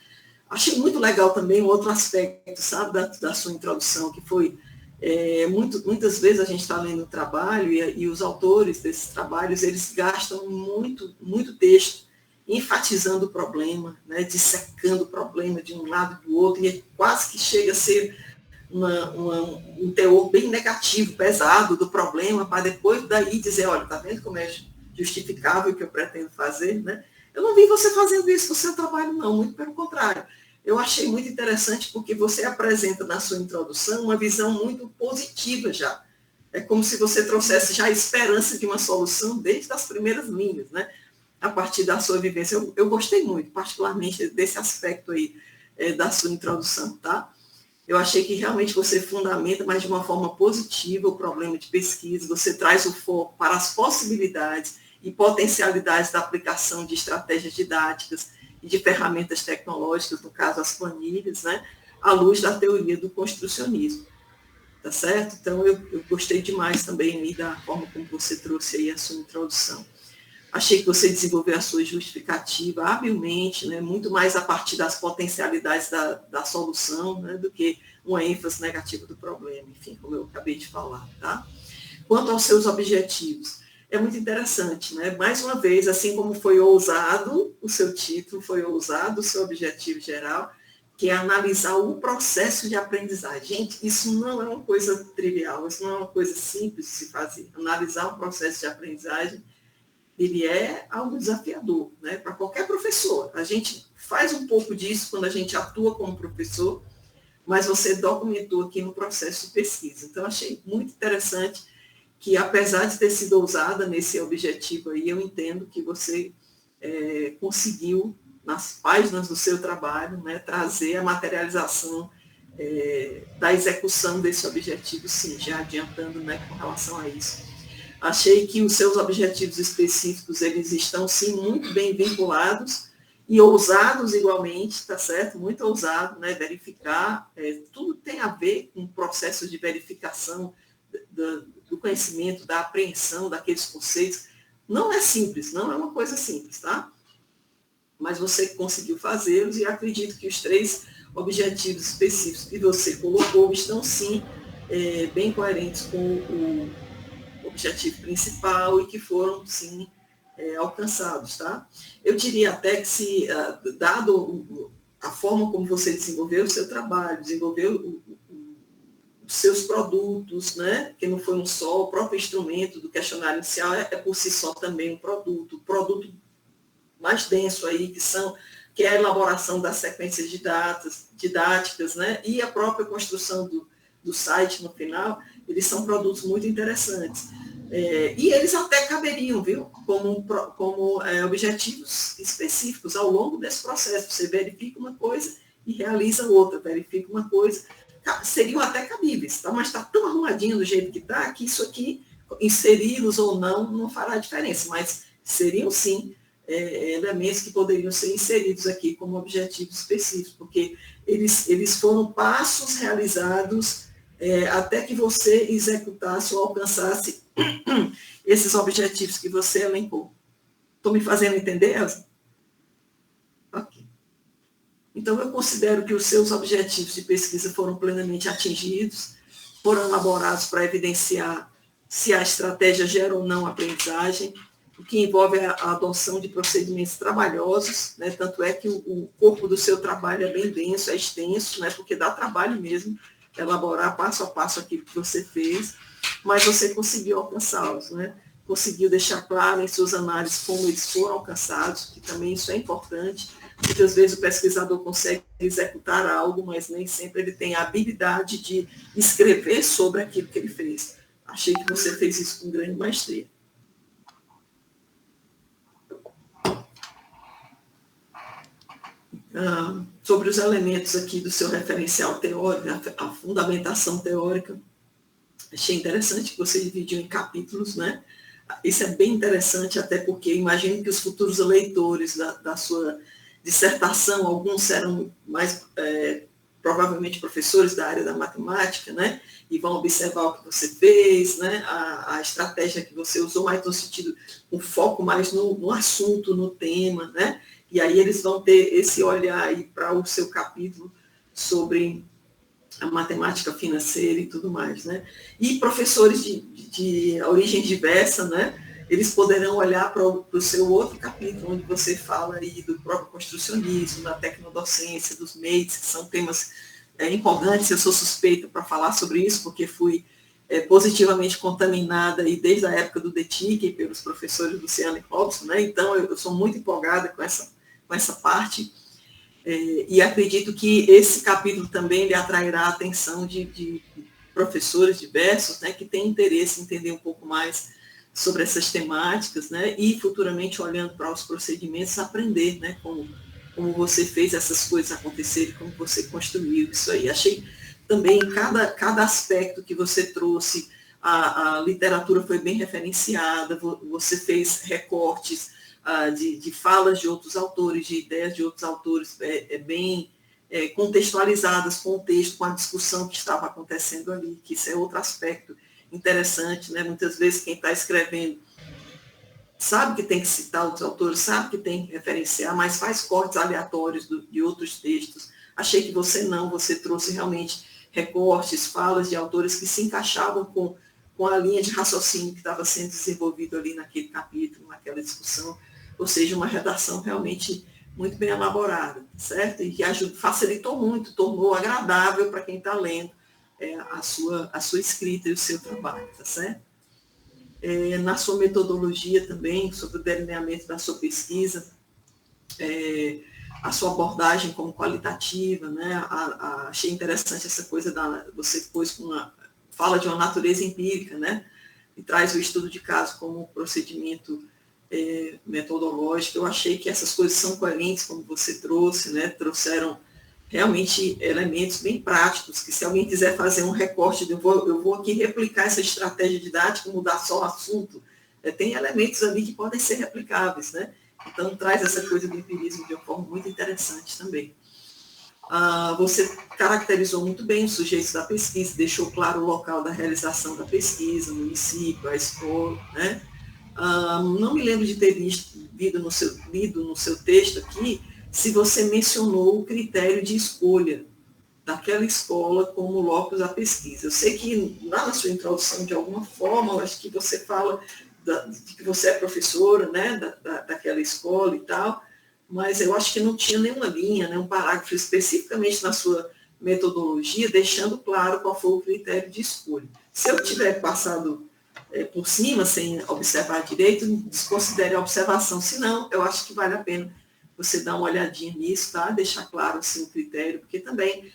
Achei muito legal também um outro aspecto, sabe, da sua introdução, que foi, muitas vezes a gente está lendo o trabalho e os autores desses trabalhos, eles gastam muito texto enfatizando o problema, né, dissecando o problema de um lado e do outro, e quase que chega a ser um teor bem negativo, pesado do problema, para depois daí dizer, olha, está vendo como é justificável o que eu pretendo fazer, né? Eu não vi você fazendo isso no seu trabalho, não, muito pelo contrário. Eu achei muito interessante porque você apresenta na sua introdução uma visão muito positiva já. É como se você trouxesse já a esperança de uma solução desde as primeiras linhas, né? A partir da sua vivência. Eu gostei muito, particularmente, desse aspecto aí da sua introdução, tá? Eu achei que realmente você fundamenta, mas de uma forma positiva, o problema de pesquisa, você traz o foco para as possibilidades e potencialidades da aplicação de estratégias didáticas e de ferramentas tecnológicas, no caso as planilhas, né, à luz da teoria do construcionismo, tá certo? Então, eu gostei demais também aí da forma como você trouxe aí a sua introdução. Achei que você desenvolveu a sua justificativa habilmente, né, muito mais a partir das potencialidades da solução, né, do que uma ênfase negativa do problema, enfim, como eu acabei de falar, tá? Quanto aos seus objetivos, é muito interessante, né? Mais uma vez, assim como foi ousado o seu título, foi ousado o seu objetivo geral, que é analisar o processo de aprendizagem. Gente, isso não é uma coisa trivial, isso não é uma coisa simples de se fazer. Analisar um processo de aprendizagem, ele é algo desafiador, né? Para qualquer professor. A gente faz um pouco disso quando a gente atua como professor, mas você documentou aqui no processo de pesquisa. Então, achei muito interessante que, apesar de ter sido ousada nesse objetivo aí, eu entendo que você conseguiu, nas páginas do seu trabalho, né, trazer a materialização da execução desse objetivo, sim, já adiantando, né, com relação a isso. Achei que os seus objetivos específicos, eles estão, sim, muito bem vinculados e ousados igualmente, tá certo? Muito ousado, né, verificar, tudo tem a ver com processos de verificação do conhecimento, da apreensão daqueles conceitos. Não é simples, não é uma coisa simples, tá? Mas você conseguiu fazê-los e acredito que os 3 objetivos específicos que você colocou estão, sim, bem coerentes com o objetivo principal e que foram, sim, alcançados, tá? Eu diria até que se, dado a forma como você desenvolveu o seu trabalho, desenvolveu os seus produtos, né, que não foi um só, o próprio instrumento do questionário inicial é por si só também um produto, o produto mais denso aí, que é a elaboração das sequências didáticas, né, e a própria construção do site no final, eles são produtos muito interessantes. E eles até caberiam, viu, como objetivos específicos ao longo desse processo. Você verifica uma coisa e realiza outra, verifica uma coisa, seriam até cabíveis, tá? Mas está tão arrumadinho do jeito que está, que isso aqui, inseri-los ou não fará diferença, mas seriam, sim, elementos que poderiam ser inseridos aqui como objetivos específicos, porque eles foram passos realizados até que você executasse ou alcançasse esses objetivos que você elencou. Estou me fazendo entender, Elza? Ok. Então, eu considero que os seus objetivos de pesquisa foram plenamente atingidos, foram elaborados para evidenciar se a estratégia gera ou não aprendizagem, o que envolve a adoção de procedimentos trabalhosos, né? Tanto é que o corpo do seu trabalho é bem denso, é extenso, né? Porque dá trabalho mesmo elaborar passo a passo aquilo que você fez, mas você conseguiu alcançá-los, né? Conseguiu deixar claro em suas análises como eles foram alcançados, que também isso é importante. Muitas vezes o pesquisador consegue executar algo, mas nem sempre ele tem a habilidade de escrever sobre aquilo que ele fez. Achei que você fez isso com grande maestria. Sobre os elementos aqui do seu referencial teórico, a fundamentação teórica, achei interessante que você dividiu em capítulos, né? Isso é bem interessante, até porque imagino que os futuros leitores da sua dissertação, alguns serão mais provavelmente professores da área da matemática, né? E vão observar o que você fez, né? A estratégia que você usou, mais no sentido, um foco mais no assunto, no tema, né? E aí eles vão ter esse olhar aí para o seu capítulo sobre a matemática financeira e tudo mais, né? E professores de origem diversa, né? Eles poderão olhar para o seu outro capítulo, onde você fala aí do próprio construcionismo, da tecnodocência, dos MEIs, que são temas empolgantes. Eu sou suspeita para falar sobre isso, porque fui positivamente contaminada aí desde a época do DETIC, pelos professores Luciana e Robson, né? Então, eu sou muito empolgada com essa parte, e acredito que esse capítulo também lhe atrairá a atenção de professores diversos, né, que têm interesse em entender um pouco mais sobre essas temáticas, né, e futuramente, olhando para os procedimentos, aprender, né, como você fez essas coisas acontecerem, como você construiu isso aí. Achei também cada aspecto que você trouxe, a literatura foi bem referenciada, você fez recortes de falas de outros autores, de ideias de outros autores, bem contextualizadas com o texto, com a discussão que estava acontecendo ali, que isso é outro aspecto interessante, né? Muitas vezes quem está escrevendo sabe que tem que citar outros autores, sabe que tem que referenciar, mas faz cortes aleatórios de outros textos. Achei que você trouxe realmente recortes, falas de autores que se encaixavam com a linha de raciocínio que estava sendo desenvolvido ali naquele capítulo, naquela discussão, ou seja, uma redação realmente muito bem elaborada, certo? E que facilitou muito, tornou agradável para quem está lendo a sua escrita e o seu trabalho, tá certo? Na sua metodologia também, sobre o delineamento da sua pesquisa, a sua abordagem como qualitativa, né? Achei interessante essa coisa você pôs fala de uma natureza empírica, né? E traz o estudo de caso como procedimento metodológico. Eu achei que essas coisas são coerentes, como você trouxe, né? Trouxeram realmente elementos bem práticos, que se alguém quiser fazer um recorte, eu vou aqui replicar essa estratégia didática, mudar só o assunto, tem elementos ali que podem ser replicáveis, né? Então, traz essa coisa do empirismo de uma forma muito interessante também. Você caracterizou muito bem os sujeitos da pesquisa, deixou claro o local da realização da pesquisa, o município, a escola, né? Não me lembro de ter lido no seu texto aqui, se você mencionou o critério de escolha daquela escola como locus da pesquisa. Eu sei que lá na sua introdução, de alguma forma, eu acho que você fala de que você é professora, né, daquela escola e tal, mas eu acho que não tinha nenhuma linha, né, um parágrafo especificamente na sua metodologia, deixando claro qual foi o critério de escolha. Se eu tiver passado por cima, sem observar direito, desconsidere a observação, senão eu acho que vale a pena você dar uma olhadinha nisso, tá? Deixar claro assim, o critério, porque também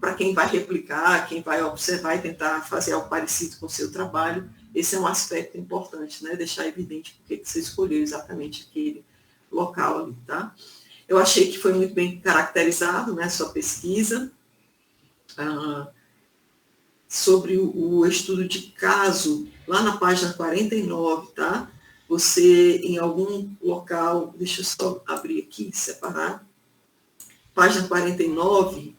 para quem vai replicar, quem vai observar e tentar fazer algo parecido com o seu trabalho, esse é um aspecto importante, né? Deixar evidente porque você escolheu exatamente aquele local ali, tá? Eu achei que foi muito bem caracterizado, né, sua pesquisa, sobre o estudo de caso, lá na página 49, tá? Você, em algum local, deixa eu só abrir aqui, separar, página 49,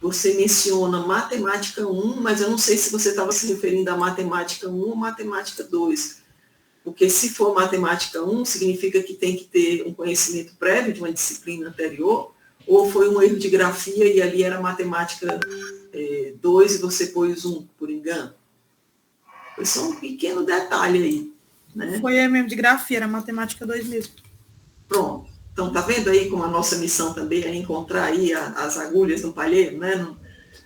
você menciona matemática 1, mas eu não sei se você estava se referindo a matemática 1 ou matemática 2, porque se for matemática 1, significa que tem que ter um conhecimento prévio de uma disciplina anterior, ou foi um erro de grafia e ali era matemática 2 e você pôs 1, por engano. Foi só um pequeno detalhe aí. Né? Foi mesmo de grafia, era matemática 2 mesmo. Pronto. Então, tá vendo aí como a nossa missão também é encontrar aí as agulhas no palheiro, né?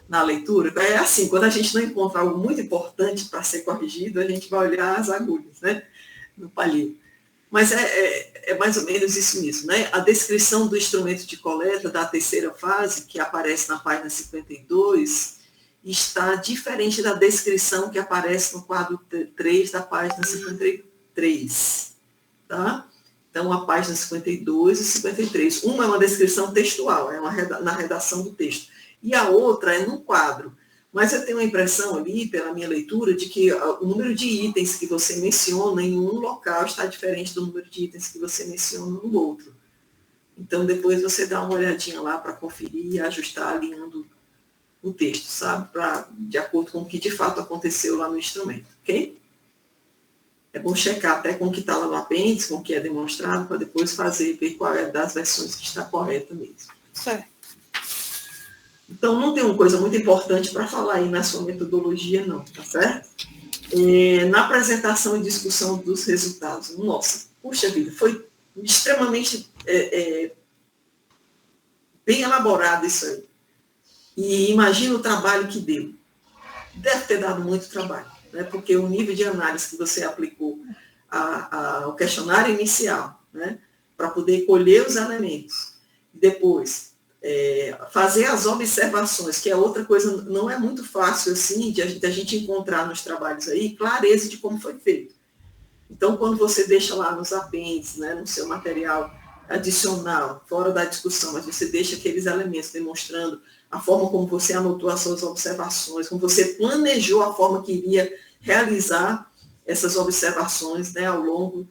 Na leitura? É assim, quando a gente não encontra algo muito importante para ser corrigido, a gente vai olhar as agulhas, né? No palheiro. Mas é mais ou menos isso mesmo, né? A descrição do instrumento de coleta da terceira fase, que aparece na página 52, está diferente da descrição que aparece no quadro 3 da página 53, tá? Então, a página 52 e 53. Uma é uma descrição textual, na redação do texto, e a outra é no quadro. Mas eu tenho a impressão ali, pela minha leitura, de que o número de itens que você menciona em um local está diferente do número de itens que você menciona no outro. Então, depois você dá uma olhadinha lá para conferir e ajustar alinhando o texto, sabe? De acordo com o que de fato aconteceu lá no instrumento, ok? É bom checar até com o que está lá no apêndice, com o que é demonstrado, para depois ver qual é das versões que está correta mesmo. Certo. Então, não tem uma coisa muito importante para falar aí na sua metodologia, não, tá certo? Na apresentação e discussão dos resultados, nossa, puxa vida, foi extremamente bem elaborado isso aí. E imagina o trabalho que deu. Deve ter dado muito trabalho, né? Porque o nível de análise que você aplicou ao questionário inicial, né? Para poder colher os elementos. Depois, fazer as observações, que é outra coisa, não é muito fácil assim, de a gente encontrar nos trabalhos aí, clareza de como foi feito. Então, quando você deixa lá nos apêndices, né, no seu material adicional, fora da discussão, mas você deixa aqueles elementos demonstrando a forma como você anotou as suas observações, como você planejou a forma que iria realizar essas observações, né, ao longo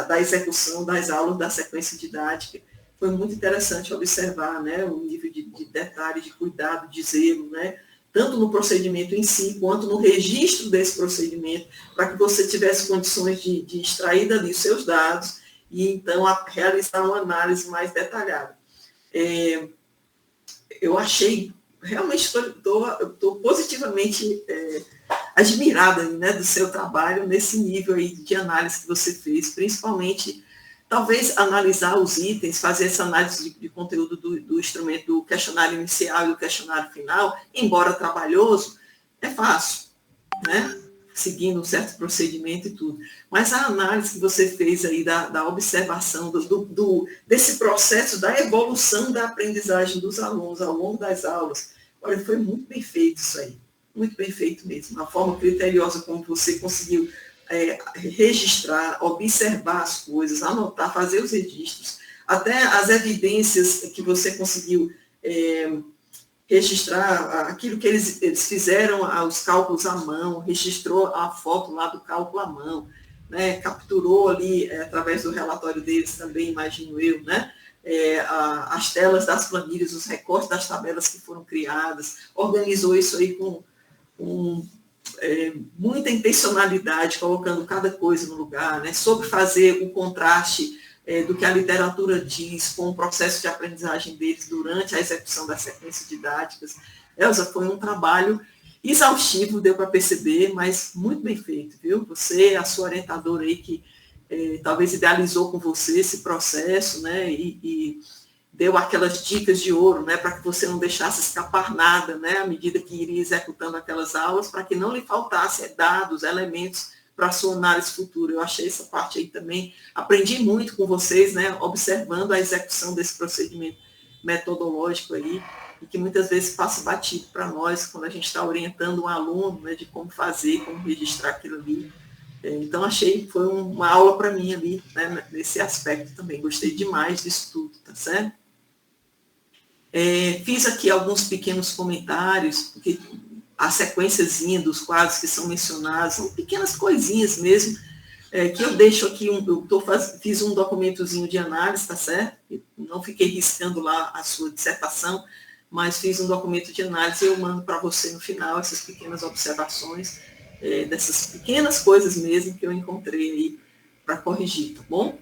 da execução das aulas da sequência didática. Foi muito interessante observar, né, o nível de detalhe, de cuidado, de zelo, né, tanto no procedimento em si, quanto no registro desse procedimento, para que você tivesse condições de extrair dali os seus dados e, então, realizar uma análise mais detalhada. Eu achei, realmente estou positivamente admirada, né, do seu trabalho nesse nível aí de análise que você fez, principalmente, talvez, analisar os itens, fazer essa análise de conteúdo do instrumento do questionário inicial e do questionário final, embora trabalhoso, é fácil, né? Seguindo um certo procedimento e tudo. Mas a análise que você fez aí da observação, desse processo da evolução da aprendizagem dos alunos ao longo das aulas, olha, foi muito bem feito isso aí. Muito bem feito mesmo. A forma criteriosa como você conseguiu registrar, observar as coisas, anotar, fazer os registros, até as evidências que você conseguiu registrar, aquilo que eles fizeram, os cálculos à mão, registrou a foto lá do cálculo à mão, né, capturou ali, através do relatório deles também, imagino eu, né, as telas das planilhas, os recortes das tabelas que foram criadas, organizou isso aí com muita intencionalidade, colocando cada coisa no lugar, né, soube fazer o contraste do que a literatura diz com o processo de aprendizagem deles durante a execução das sequências didáticas. Elza, foi um trabalho exaustivo, deu para perceber, mas muito bem feito, viu? Você, a sua orientadora aí, que talvez idealizou com você esse processo, né, e deu aquelas dicas de ouro, né, para que você não deixasse escapar nada, né, à medida que iria executando aquelas aulas, para que não lhe faltasse dados, elementos para a sua análise futura. Eu achei essa parte aí também, aprendi muito com vocês, né, observando a execução desse procedimento metodológico aí, e que muitas vezes passa batido para nós, quando a gente está orientando um aluno, né, de como fazer, como registrar aquilo ali. Então, achei que foi uma aula para mim ali, né, nesse aspecto também. Gostei demais disso tudo, tá certo? Fiz aqui alguns pequenos comentários, porque a sequenciazinha dos quadros que são mencionados, são pequenas coisinhas mesmo, que eu deixo aqui, fiz um documentozinho de análise, tá certo? Não fiquei riscando lá a sua dissertação, mas fiz um documento de análise e eu mando para você no final essas pequenas observações, dessas pequenas coisas mesmo que eu encontrei aí para corrigir, tá bom?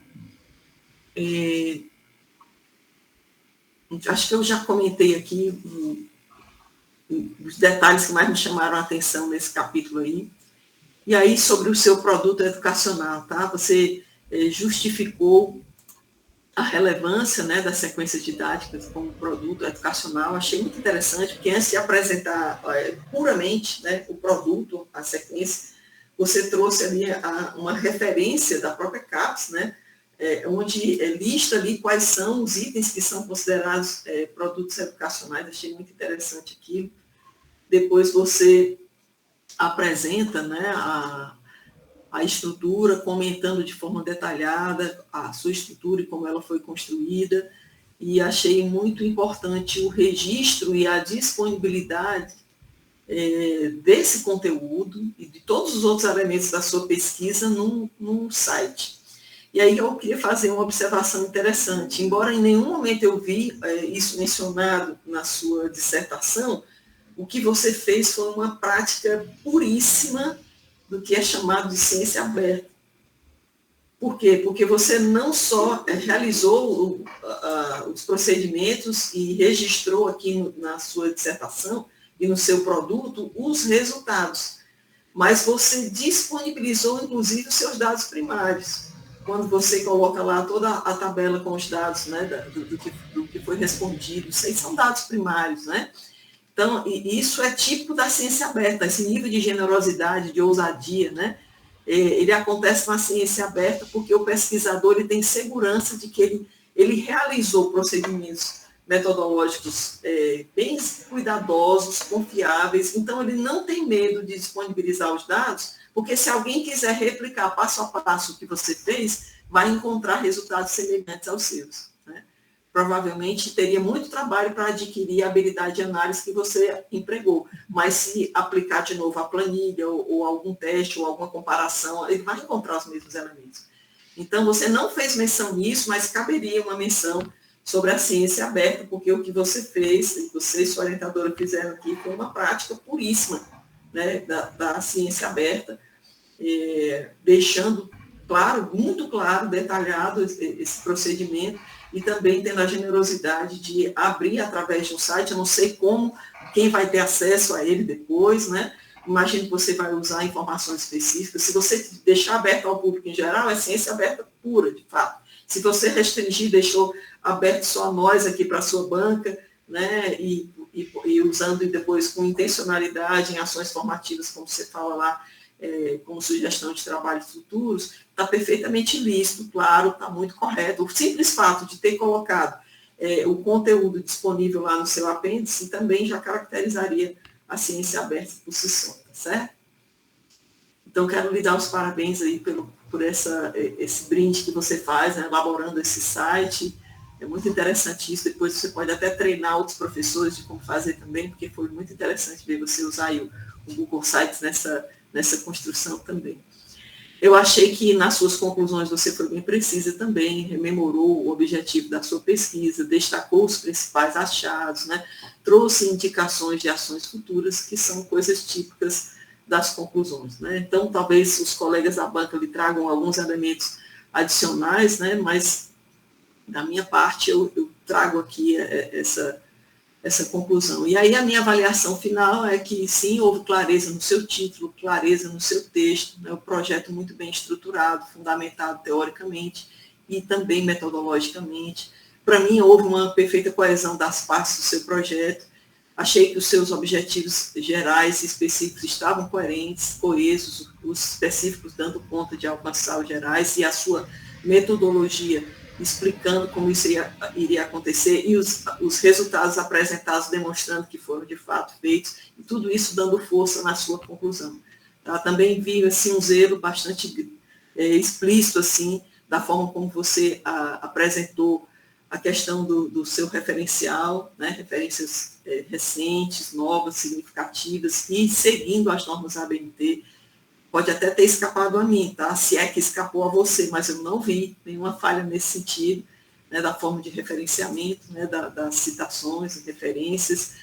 Acho que eu já comentei aqui os detalhes que mais me chamaram a atenção nesse capítulo aí. E aí, sobre o seu produto educacional, tá? Você justificou a relevância, né, das sequências didáticas como produto educacional. Achei muito interessante, porque antes de apresentar puramente, né, o produto, a sequência, você trouxe ali uma referência da própria CAPES, né, onde lista ali quais são os itens que são considerados produtos educacionais. Achei muito interessante aquilo. Depois você apresenta, né, a estrutura, comentando de forma detalhada a sua estrutura e como ela foi construída, e achei muito importante o registro e a disponibilidade desse conteúdo e de todos os outros elementos da sua pesquisa num site. E aí eu queria fazer uma observação interessante. Embora em nenhum momento eu vi isso mencionado na sua dissertação, o que você fez foi uma prática puríssima do que é chamado de ciência aberta. Por quê? Porque você não só realizou os procedimentos e registrou aqui na sua dissertação e no seu produto os resultados, mas você disponibilizou, inclusive, os seus dados primários. Quando você coloca lá toda a tabela com os dados, né, do que foi respondido, isso aí são dados primários, né? Então, isso é típico da ciência aberta, esse nível de generosidade, de ousadia, né? Ele acontece na ciência aberta porque o pesquisador ele tem segurança de que ele realizou procedimentos metodológicos bem cuidadosos, confiáveis, então ele não tem medo de disponibilizar os dados, porque se alguém quiser replicar passo a passo o que você fez, vai encontrar resultados semelhantes aos seus. Né? Provavelmente teria muito trabalho para adquirir a habilidade de análise que você empregou, mas se aplicar de novo a planilha ou algum teste ou alguma comparação, ele vai encontrar os mesmos elementos. Então, você não fez menção nisso, mas caberia uma menção sobre a ciência aberta, porque o que você fez, você e sua orientadora fizeram aqui, foi uma prática puríssima, né, da ciência aberta, deixando claro, muito claro, detalhado esse procedimento, e também tendo a generosidade de abrir através de um site, eu não sei como, quem vai ter acesso a ele depois, né? Imagino que você vai usar informações específicas. Se você deixar aberto ao público em geral, é ciência aberta pura, de fato. Se você restringir, deixou aberto só a nós aqui para a sua banca, né? E usando depois com intencionalidade em ações formativas, como você fala lá, como sugestão de trabalhos futuros, está perfeitamente lícito, claro, está muito correto. O simples fato de ter colocado o conteúdo disponível lá no seu apêndice também já caracterizaria a ciência aberta por si só, tá certo? Então, quero lhe dar os parabéns aí por esse brinde que você faz, né, elaborando esse site. É muito interessante isso. Depois você pode até treinar outros professores de como fazer também, porque foi muito interessante ver você usar aí o Google Sites nessa construção também. Eu achei que nas suas conclusões você foi bem precisa também, rememorou o objetivo da sua pesquisa, destacou os principais achados, né? Trouxe indicações de ações futuras, que são coisas típicas das conclusões. Né? Então, talvez os colegas da banca lhe tragam alguns elementos adicionais, né? Mas, da minha parte, eu trago aqui essa conclusão. E aí a minha avaliação final é que, sim, houve clareza no seu título, clareza no seu texto, né, o projeto muito bem estruturado, fundamentado teoricamente e também metodologicamente. Para mim, houve uma perfeita coesão das partes do seu projeto. Achei que os seus objetivos gerais e específicos estavam coerentes, coesos, os específicos dando conta de alcançar os gerais e a sua metodologia explicando como isso iria acontecer e os resultados apresentados demonstrando que foram de fato feitos, e tudo isso dando força na sua conclusão. Tá? Também vi assim, um zelo bastante explícito assim, da forma como você apresentou a questão do seu referencial, né? Referências recentes, novas, significativas, e seguindo as normas ABNT. Pode até ter escapado a mim, tá? Se é que escapou a você, mas eu não vi nenhuma falha nesse sentido, né, da forma de referenciamento, né, das citações e referências.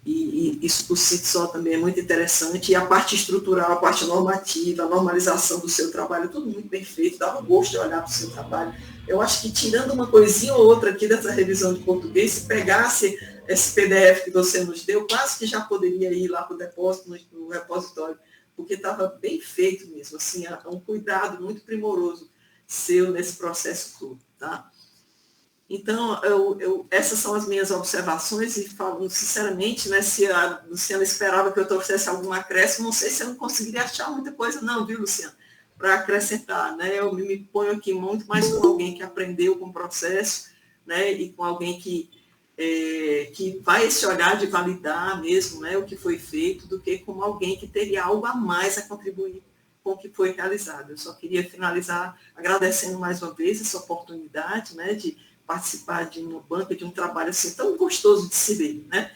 E isso por si só também é muito interessante. E a parte estrutural, a parte normativa, a normalização do seu trabalho, tudo muito bem feito, dava gosto de olhar para o seu trabalho. Eu acho que tirando uma coisinha ou outra aqui dessa revisão de português, se pegasse esse PDF que você nos deu, quase que já poderia ir lá para o depósito, no repositório, porque estava bem feito mesmo, assim, um cuidado muito primoroso seu nesse processo todo, tá? Então, essas são as minhas observações e falo sinceramente, né, se a Luciana esperava que eu trouxesse algum acréscimo, não sei se eu não conseguiria achar muita coisa não, viu, Luciana, para acrescentar, né? Eu me ponho aqui muito mais com alguém que aprendeu com o processo, né, e com alguém que vai esse olhar de validar mesmo, né, o que foi feito, do que como alguém que teria algo a mais a contribuir com o que foi realizado. Eu só queria finalizar agradecendo mais uma vez essa oportunidade, né, de participar de uma banca, de um trabalho assim tão gostoso de se ver, né,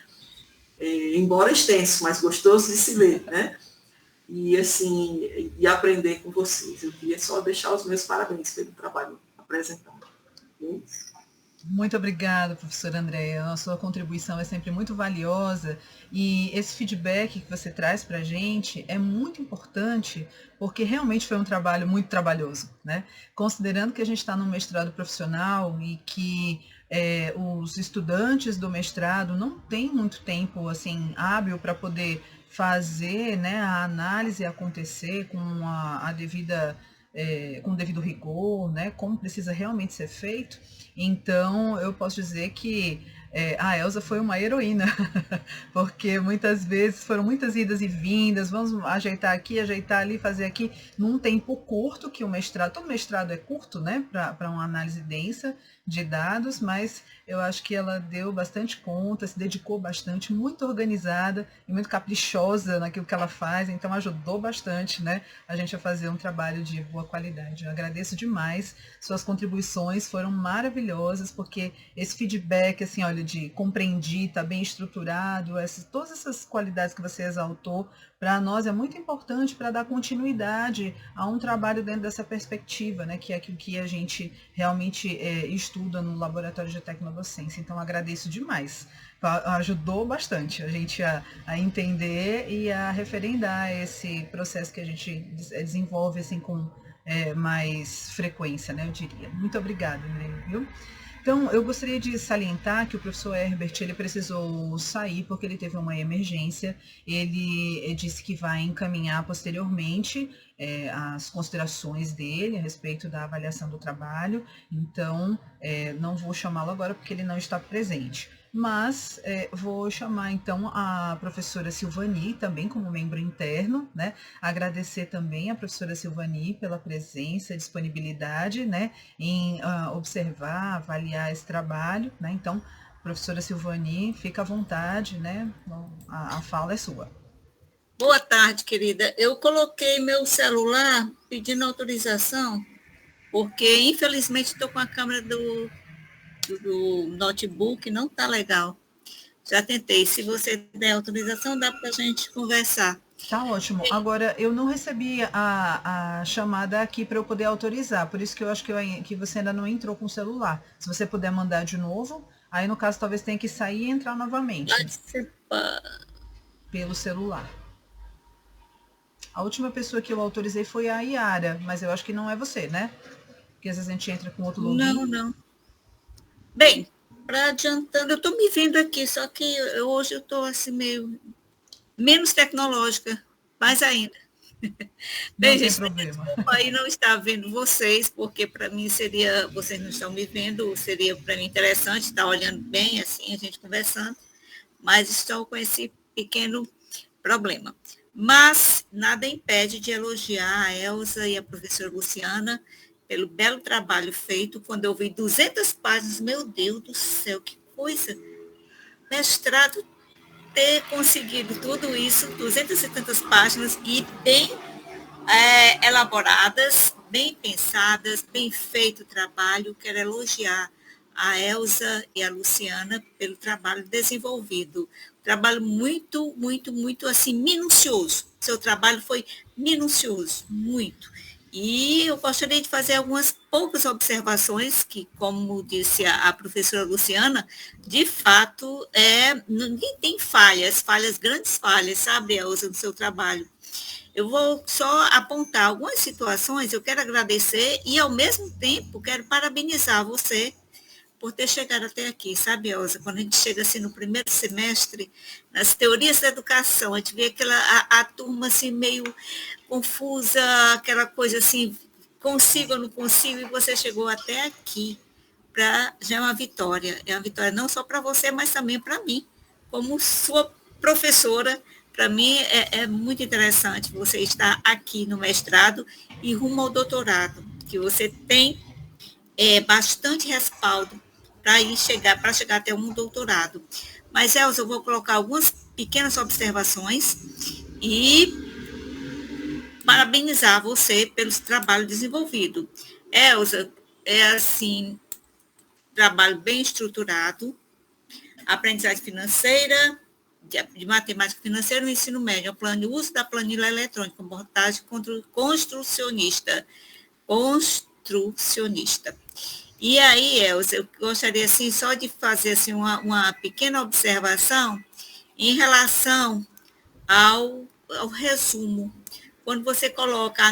embora extenso, mas gostoso de se ver, né. e, assim, e aprender com vocês. Eu queria só deixar os meus parabéns pelo trabalho apresentado. Okay? Muito obrigada, professora Andréia. A sua contribuição é sempre muito valiosa e esse feedback que você traz para a gente é muito importante porque realmente foi um trabalho muito trabalhoso, né? Considerando que a gente está no mestrado profissional e que os estudantes do mestrado não têm muito tempo assim hábil para poder fazer, né, a análise acontecer com a devida com o devido rigor, né, como precisa realmente ser feito. Então, eu posso dizer que a Elza foi uma heroína, porque muitas vezes foram muitas idas e vindas, vamos ajeitar aqui, ajeitar ali, fazer aqui, num tempo curto, que o mestrado, todo mestrado é curto, né, para uma análise densa de dados, mas eu acho que ela deu bastante conta, se dedicou bastante, muito organizada e muito caprichosa naquilo que ela faz, então ajudou bastante, né, a gente a fazer um trabalho de boa qualidade. Eu agradeço demais, suas contribuições foram maravilhosas, porque esse feedback, assim, olha, de compreendi, está bem estruturado, todas essas qualidades que você exaltou, para nós é muito importante para dar continuidade a um trabalho dentro dessa perspectiva, né, que é aquilo que a gente realmente estuda no Laboratório de Tecnodocência. Então, agradeço demais. Ajudou bastante a gente a entender e a referendar esse processo que a gente desenvolve assim, com mais frequência, né, eu diria. Muito obrigada, André, viu? Então, eu gostaria de salientar que o professor Herbert, ele precisou sair porque ele teve uma emergência. Ele disse que vai encaminhar posteriormente as considerações dele a respeito da avaliação do trabalho. Então, não vou chamá-lo agora porque ele não está presente. Mas vou chamar então a professora Silvani, também como membro interno, né? Agradecer também a professora Silvani pela presença, disponibilidade, né? Em observar, avaliar esse trabalho, né? Então, professora Silvani, fica à vontade, né? A fala é sua. Boa tarde, querida. Eu coloquei meu celular pedindo autorização, porque infelizmente estou com a câmera do notebook, não está legal. Já tentei. Se você der autorização, dá para a gente conversar. Tá ótimo. Agora, eu não recebi a chamada aqui para eu poder autorizar, por isso que eu acho que você ainda não entrou com o celular. Se você puder mandar de novo, aí no caso talvez tenha que sair e entrar novamente. Participar. Pelo celular. A última pessoa que eu autorizei foi a Iara, mas eu acho que não é você, né? Porque às vezes a gente entra com outro login. Não. Bem, para adiantando, eu estou me vendo aqui, só que hoje eu estou assim meio menos tecnológica, mais ainda. Bem, não gente, tem problema. Desculpa aí não estar vendo vocês, porque para mim seria, vocês não estão me vendo, seria para mim interessante estar olhando bem, assim, a gente conversando, mas estou com esse pequeno problema. Mas nada impede de elogiar a Elza e a professora Luciana pelo belo trabalho feito. Quando eu vi 200 páginas, meu Deus do céu, que coisa! Mestrado ter conseguido tudo isso, 200 e tantas páginas, e bem elaboradas, bem pensadas, bem feito o trabalho. Quero elogiar a Elza e a Luciana pelo trabalho desenvolvido. Trabalho muito, muito, muito assim, minucioso. Seu trabalho foi minucioso, muito. E eu gostaria de fazer algumas poucas observações que, como disse a professora Luciana, de fato, ninguém tem falhas, grandes falhas, sabe, Elza, no seu trabalho. Eu vou só apontar algumas situações, eu quero agradecer e, ao mesmo tempo, quero parabenizar você por ter chegado até aqui, sabe, Elza? Quando a gente chega assim no primeiro semestre, nas teorias da educação, a gente vê a turma assim meio confusa, aquela coisa assim, consigo ou não consigo, e você chegou até aqui, já é uma vitória não só para você, mas também para mim, como sua professora. Para mim é muito interessante você estar aqui no mestrado e rumo ao doutorado, que você tem bastante respaldo para chegar até um doutorado. Mas, Elza, eu vou colocar algumas pequenas observações e parabenizar você pelo trabalho desenvolvido. Elza, assim, trabalho bem estruturado, aprendizagem financeira, de matemática financeira no ensino médio, o uso da planilha eletrônica, montagem construcionista. E aí, Elza, eu gostaria assim, só de fazer assim, uma pequena observação em relação ao resumo. Quando você coloca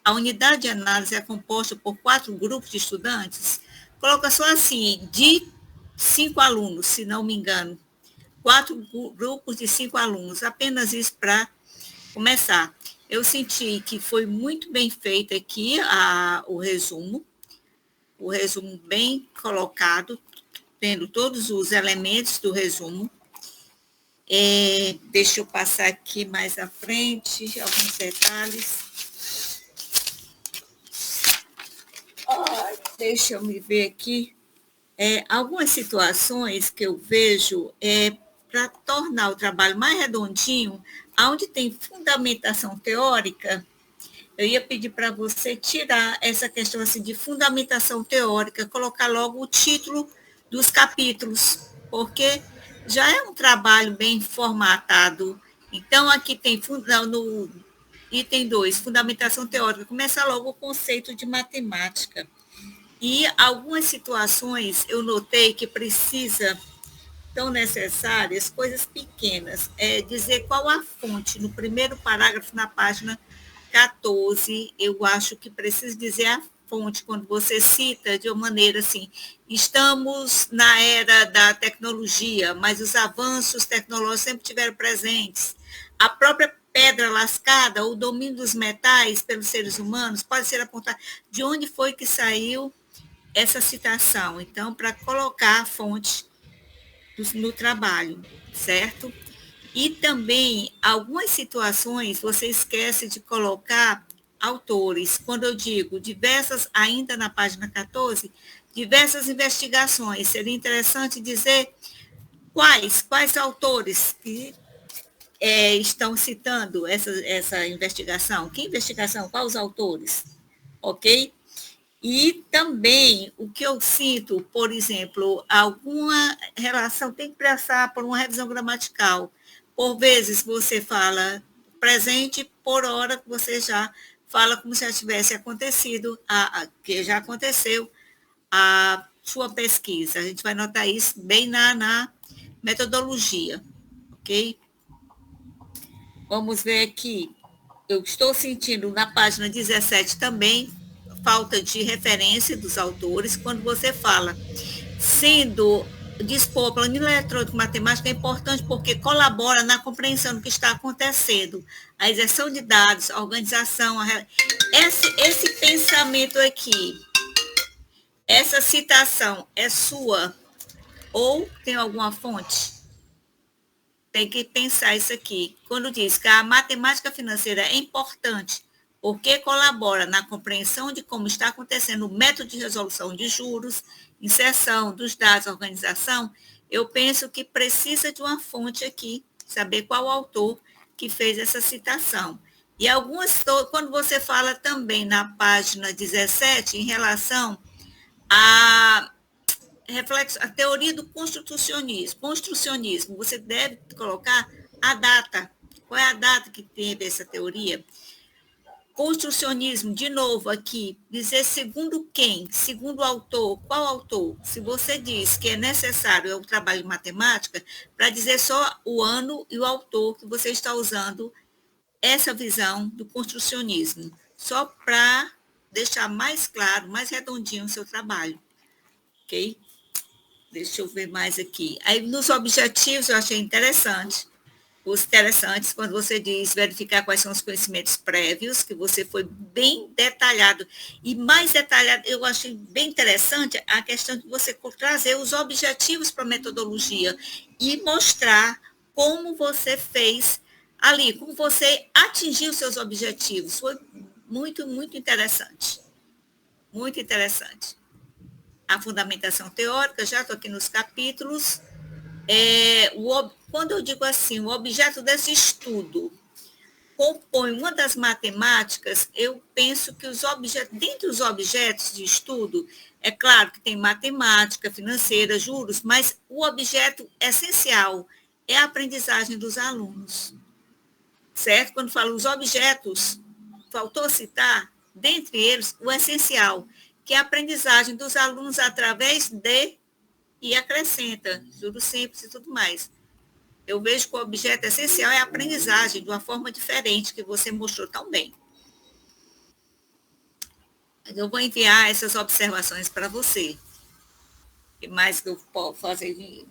a unidade de análise é composta por 4 grupos de estudantes, coloca só assim, de 5 alunos, se não me engano. 4 grupos de 5 alunos, apenas isso para começar. Eu senti que foi muito bem feito aqui o resumo bem colocado, tendo todos os elementos do resumo. Deixa eu passar aqui mais à frente, alguns detalhes. Deixa eu me ver aqui. Algumas situações que eu vejo para tornar o trabalho mais redondinho, onde tem fundamentação teórica, eu ia pedir para você tirar essa questão assim, de fundamentação teórica, colocar logo o título dos capítulos, porque já é um trabalho bem formatado. Então, aqui tem no item 2, fundamentação teórica, começa logo o conceito de matemática. E algumas situações eu notei que tão necessárias, coisas pequenas, dizer qual a fonte, no primeiro parágrafo, na página 14, eu acho que precisa dizer a fonte, quando você cita de uma maneira assim, estamos na era da tecnologia, mas os avanços tecnológicos sempre estiveram presentes. A própria pedra lascada, ou o domínio dos metais pelos seres humanos, pode ser apontado de onde foi que saiu essa citação. Então, para colocar a fonte no trabalho, certo? E também, algumas situações, você esquece de colocar autores. Quando eu digo diversas, ainda na página 14, diversas investigações. Seria interessante dizer quais autores que estão citando essa investigação. Que investigação? Quais os autores? Ok? E também, o que eu sinto, por exemplo, alguma relação tem que passar por uma revisão gramatical. Por vezes você fala presente, por hora você já fala como se já tivesse acontecido, que já aconteceu a sua pesquisa. A gente vai notar isso bem na metodologia, ok? Vamos ver aqui. Eu estou sentindo na página 17 também falta de referência dos autores, quando você fala, dispor a planilha eletrônica matemática é importante porque colabora na compreensão do que está acontecendo, a exerção de dados, a organização, esse pensamento aqui, essa citação é sua ou tem alguma fonte? Tem que pensar isso aqui. Quando diz que a matemática financeira é importante porque colabora na compreensão de como está acontecendo o método de resolução de juros, inserção dos dados, organização, eu penso que precisa de uma fonte aqui, saber qual o autor que fez essa citação. E quando você fala também na página 17, em relação a teoria do construcionismo, você deve colocar a data. Qual é a data que teve essa teoria? Construcionismo, de novo aqui, dizer segundo quem? Segundo o autor. Qual autor? Se você diz que é necessário o trabalho de matemática, para dizer só o ano e o autor que você está usando essa visão do construcionismo, só para deixar mais claro, mais redondinho o seu trabalho. Ok? Deixa eu ver mais aqui. Aí, nos objetivos, eu achei interessantes, quando você diz verificar quais são os conhecimentos prévios, que você foi bem detalhado. E mais detalhado, eu achei bem interessante a questão de você trazer os objetivos para a metodologia e mostrar como você fez ali, como você atingiu seus objetivos. Foi muito, muito interessante. Muito interessante. A fundamentação teórica, já estou aqui nos capítulos. Quando eu digo assim, o objeto desse estudo compõe uma das matemáticas, eu penso que dentre os objetos de estudo, é claro que tem matemática, financeira, juros, mas o objeto essencial é a aprendizagem dos alunos, certo? Quando falo os objetos, faltou citar, dentre eles, o essencial, que é a aprendizagem dos alunos através de, e acrescenta, tudo simples e tudo mais. Eu vejo que o objeto essencial é a aprendizagem, de uma forma diferente, que você mostrou tão bem. Eu vou enviar essas observações para você. O que mais que eu posso fazer de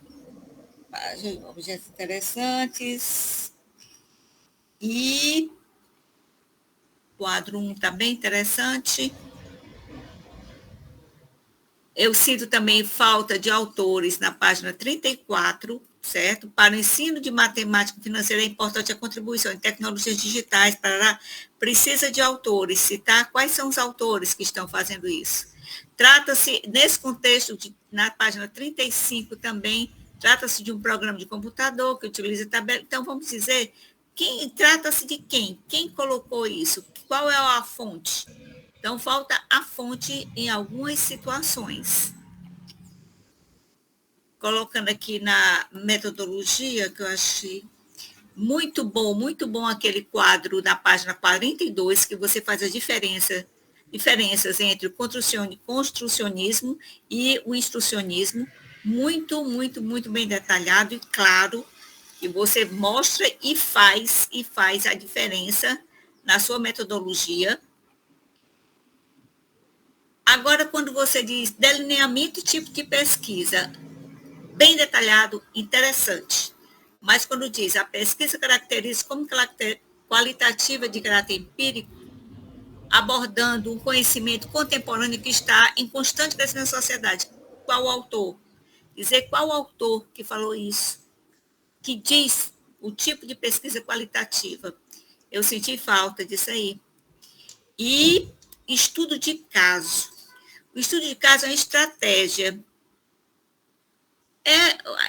objetos interessantes? E o quadro 1 está bem interessante. Eu sinto também falta de autores na página 34, certo? Para o ensino de matemática financeira é importante a contribuição em tecnologias digitais, precisa de autores, citar quais são os autores que estão fazendo isso. Trata-se, nesse contexto, na página 35 também, trata-se de um programa de computador que utiliza tabela. Então, vamos dizer, trata-se de quem? Quem colocou isso? Qual é a fonte? Então, falta a fonte em algumas situações. Colocando aqui na metodologia, que eu achei muito bom aquele quadro da página 42, que você faz a diferenças entre o construcionismo e o instrucionismo, muito bem detalhado e claro, que você mostra e faz a diferença na sua metodologia. Agora, quando você diz delineamento e tipo de pesquisa, bem detalhado, interessante. Mas quando diz a pesquisa caracteriza como qualitativa de caráter empírico, abordando um conhecimento contemporâneo que está em constante crescimento na sociedade. Qual o autor? Dizer qual o autor que falou isso, que diz o tipo de pesquisa qualitativa. Eu senti falta disso aí. E estudo de caso. O estudo de caso é uma estratégia.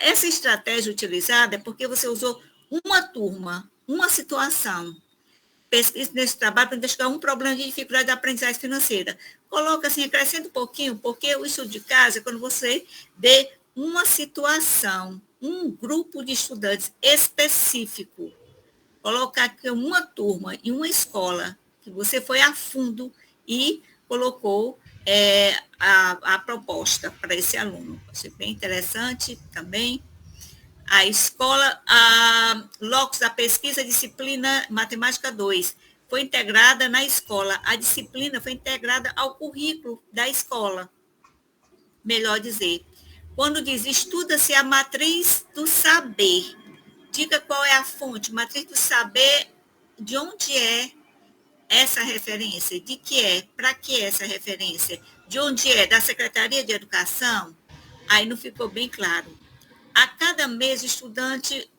Essa estratégia utilizada é porque você usou uma turma, uma situação. Pesquisa nesse trabalho para investigar um problema de dificuldade da aprendizagem financeira. Coloca assim, acrescenta um pouquinho, porque o estudo de caso é quando você dê uma situação, um grupo de estudantes específico. Colocar aqui uma turma e uma escola, que você foi a fundo e colocou a proposta para esse aluno. Achei bem interessante também. A escola, locus da pesquisa, disciplina Matemática 2, foi integrada na escola. A disciplina foi integrada ao currículo da escola. Melhor dizer. Quando diz, estuda-se a matriz do saber. Diga qual é a fonte. Matriz do saber, de onde é essa referência? De que é? Para que essa referência? De onde é? Da Secretaria de Educação? Aí não ficou bem claro. A cada mês, o estudante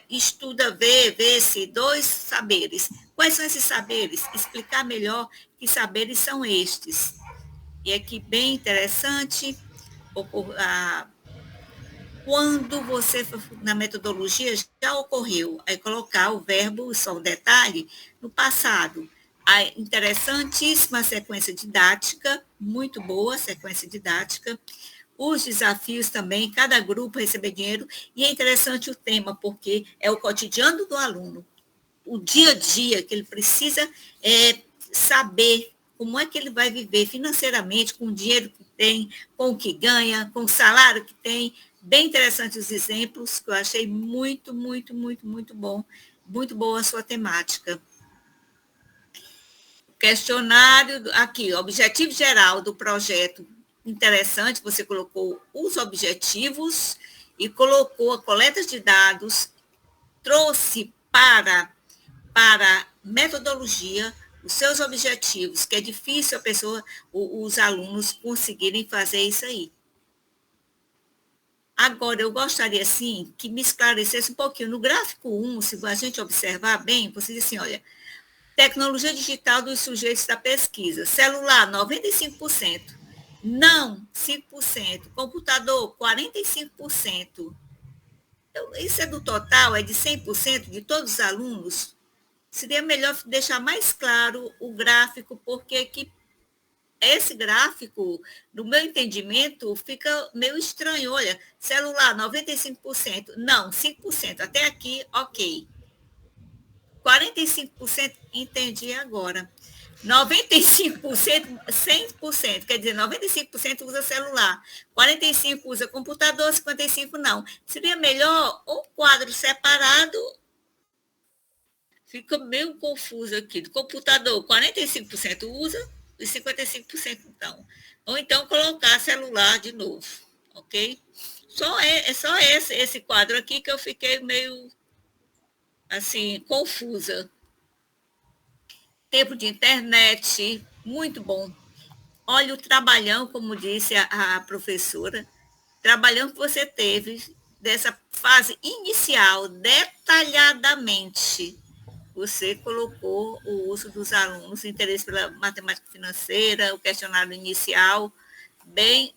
estuda, vê-se 2 saberes. Quais são esses saberes? Explicar melhor que saberes são estes. E aqui, bem interessante, quando você, na metodologia, já ocorreu, aí colocar o verbo, só um detalhe, no passado. A interessantíssima sequência didática, muito boa sequência didática. Os desafios também, cada grupo receber dinheiro, e é interessante o tema, porque é o cotidiano do aluno, o dia a dia que ele precisa saber como é que ele vai viver financeiramente com o dinheiro que tem, com o que ganha, com o salário que tem. Bem interessante os exemplos, que eu achei muito bom, muito boa a sua temática. Questionário, aqui, objetivo geral do projeto. Interessante, você colocou os objetivos e colocou a coleta de dados, trouxe para metodologia os seus objetivos, que é difícil os alunos conseguirem fazer isso aí. Agora, eu gostaria, sim, que me esclarecesse um pouquinho. No gráfico 1, se a gente observar bem, você diz assim, olha, tecnologia digital dos sujeitos da pesquisa, celular, 95%. Não, 5%. Computador, 45%. Então, isso é do total, é de 100% de todos os alunos? Seria melhor deixar mais claro o gráfico, porque que esse gráfico, no meu entendimento, fica meio estranho. Olha, celular, 95%. Não, 5%. Até aqui, ok. 45%, entendi agora. 95%, 100%. Quer dizer, 95% usa celular. 45% usa computador, 55% não. Seria melhor um quadro separado. Fica meio confuso aqui. Do computador, 45% usa e 55% não. Ou então colocar celular de novo, ok? Só esse quadro aqui que eu fiquei meio, assim, confusa. Tempo de internet, muito bom. Olha o trabalhão, como disse a professora, trabalhão que você teve dessa fase inicial, detalhadamente. Você colocou o uso dos alunos, o interesse pela matemática financeira, o questionário inicial, bem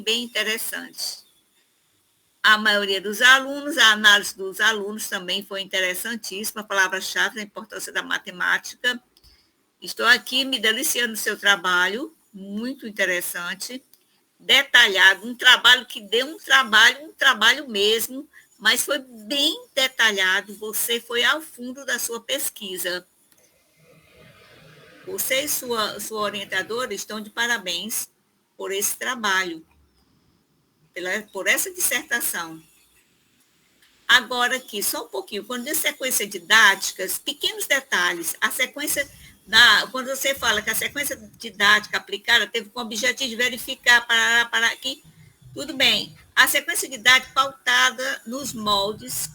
interessante. A maioria dos alunos, a análise dos alunos também foi interessantíssima, a palavra-chave, a importância da matemática. Estou aqui me deliciando do seu trabalho, muito interessante, detalhado, um trabalho que deu um trabalho mesmo, mas foi bem detalhado, você foi ao fundo da sua pesquisa. Você e sua orientadora estão de parabéns por esse trabalho, por essa dissertação. Agora aqui, só um pouquinho, quando diz sequência didática, pequenos detalhes, a sequência, quando você fala que a sequência didática aplicada teve como objetivo de verificar, para aqui, tudo bem. A sequência didática pautada nos moldes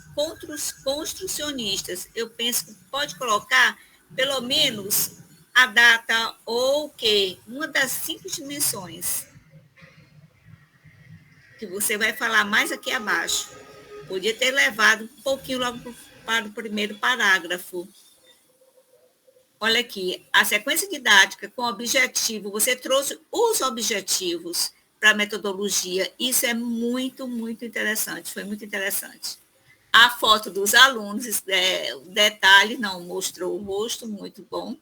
construcionistas, eu penso que pode colocar, pelo menos, a data ou o quê? Uma das 5 dimensões, que você vai falar mais aqui abaixo. Podia ter levado um pouquinho logo para o primeiro parágrafo. Olha aqui, a sequência didática com objetivo, você trouxe os objetivos para a metodologia. Isso é muito interessante, foi muito interessante. A foto dos alunos, detalhe, não mostrou o rosto, muito bom.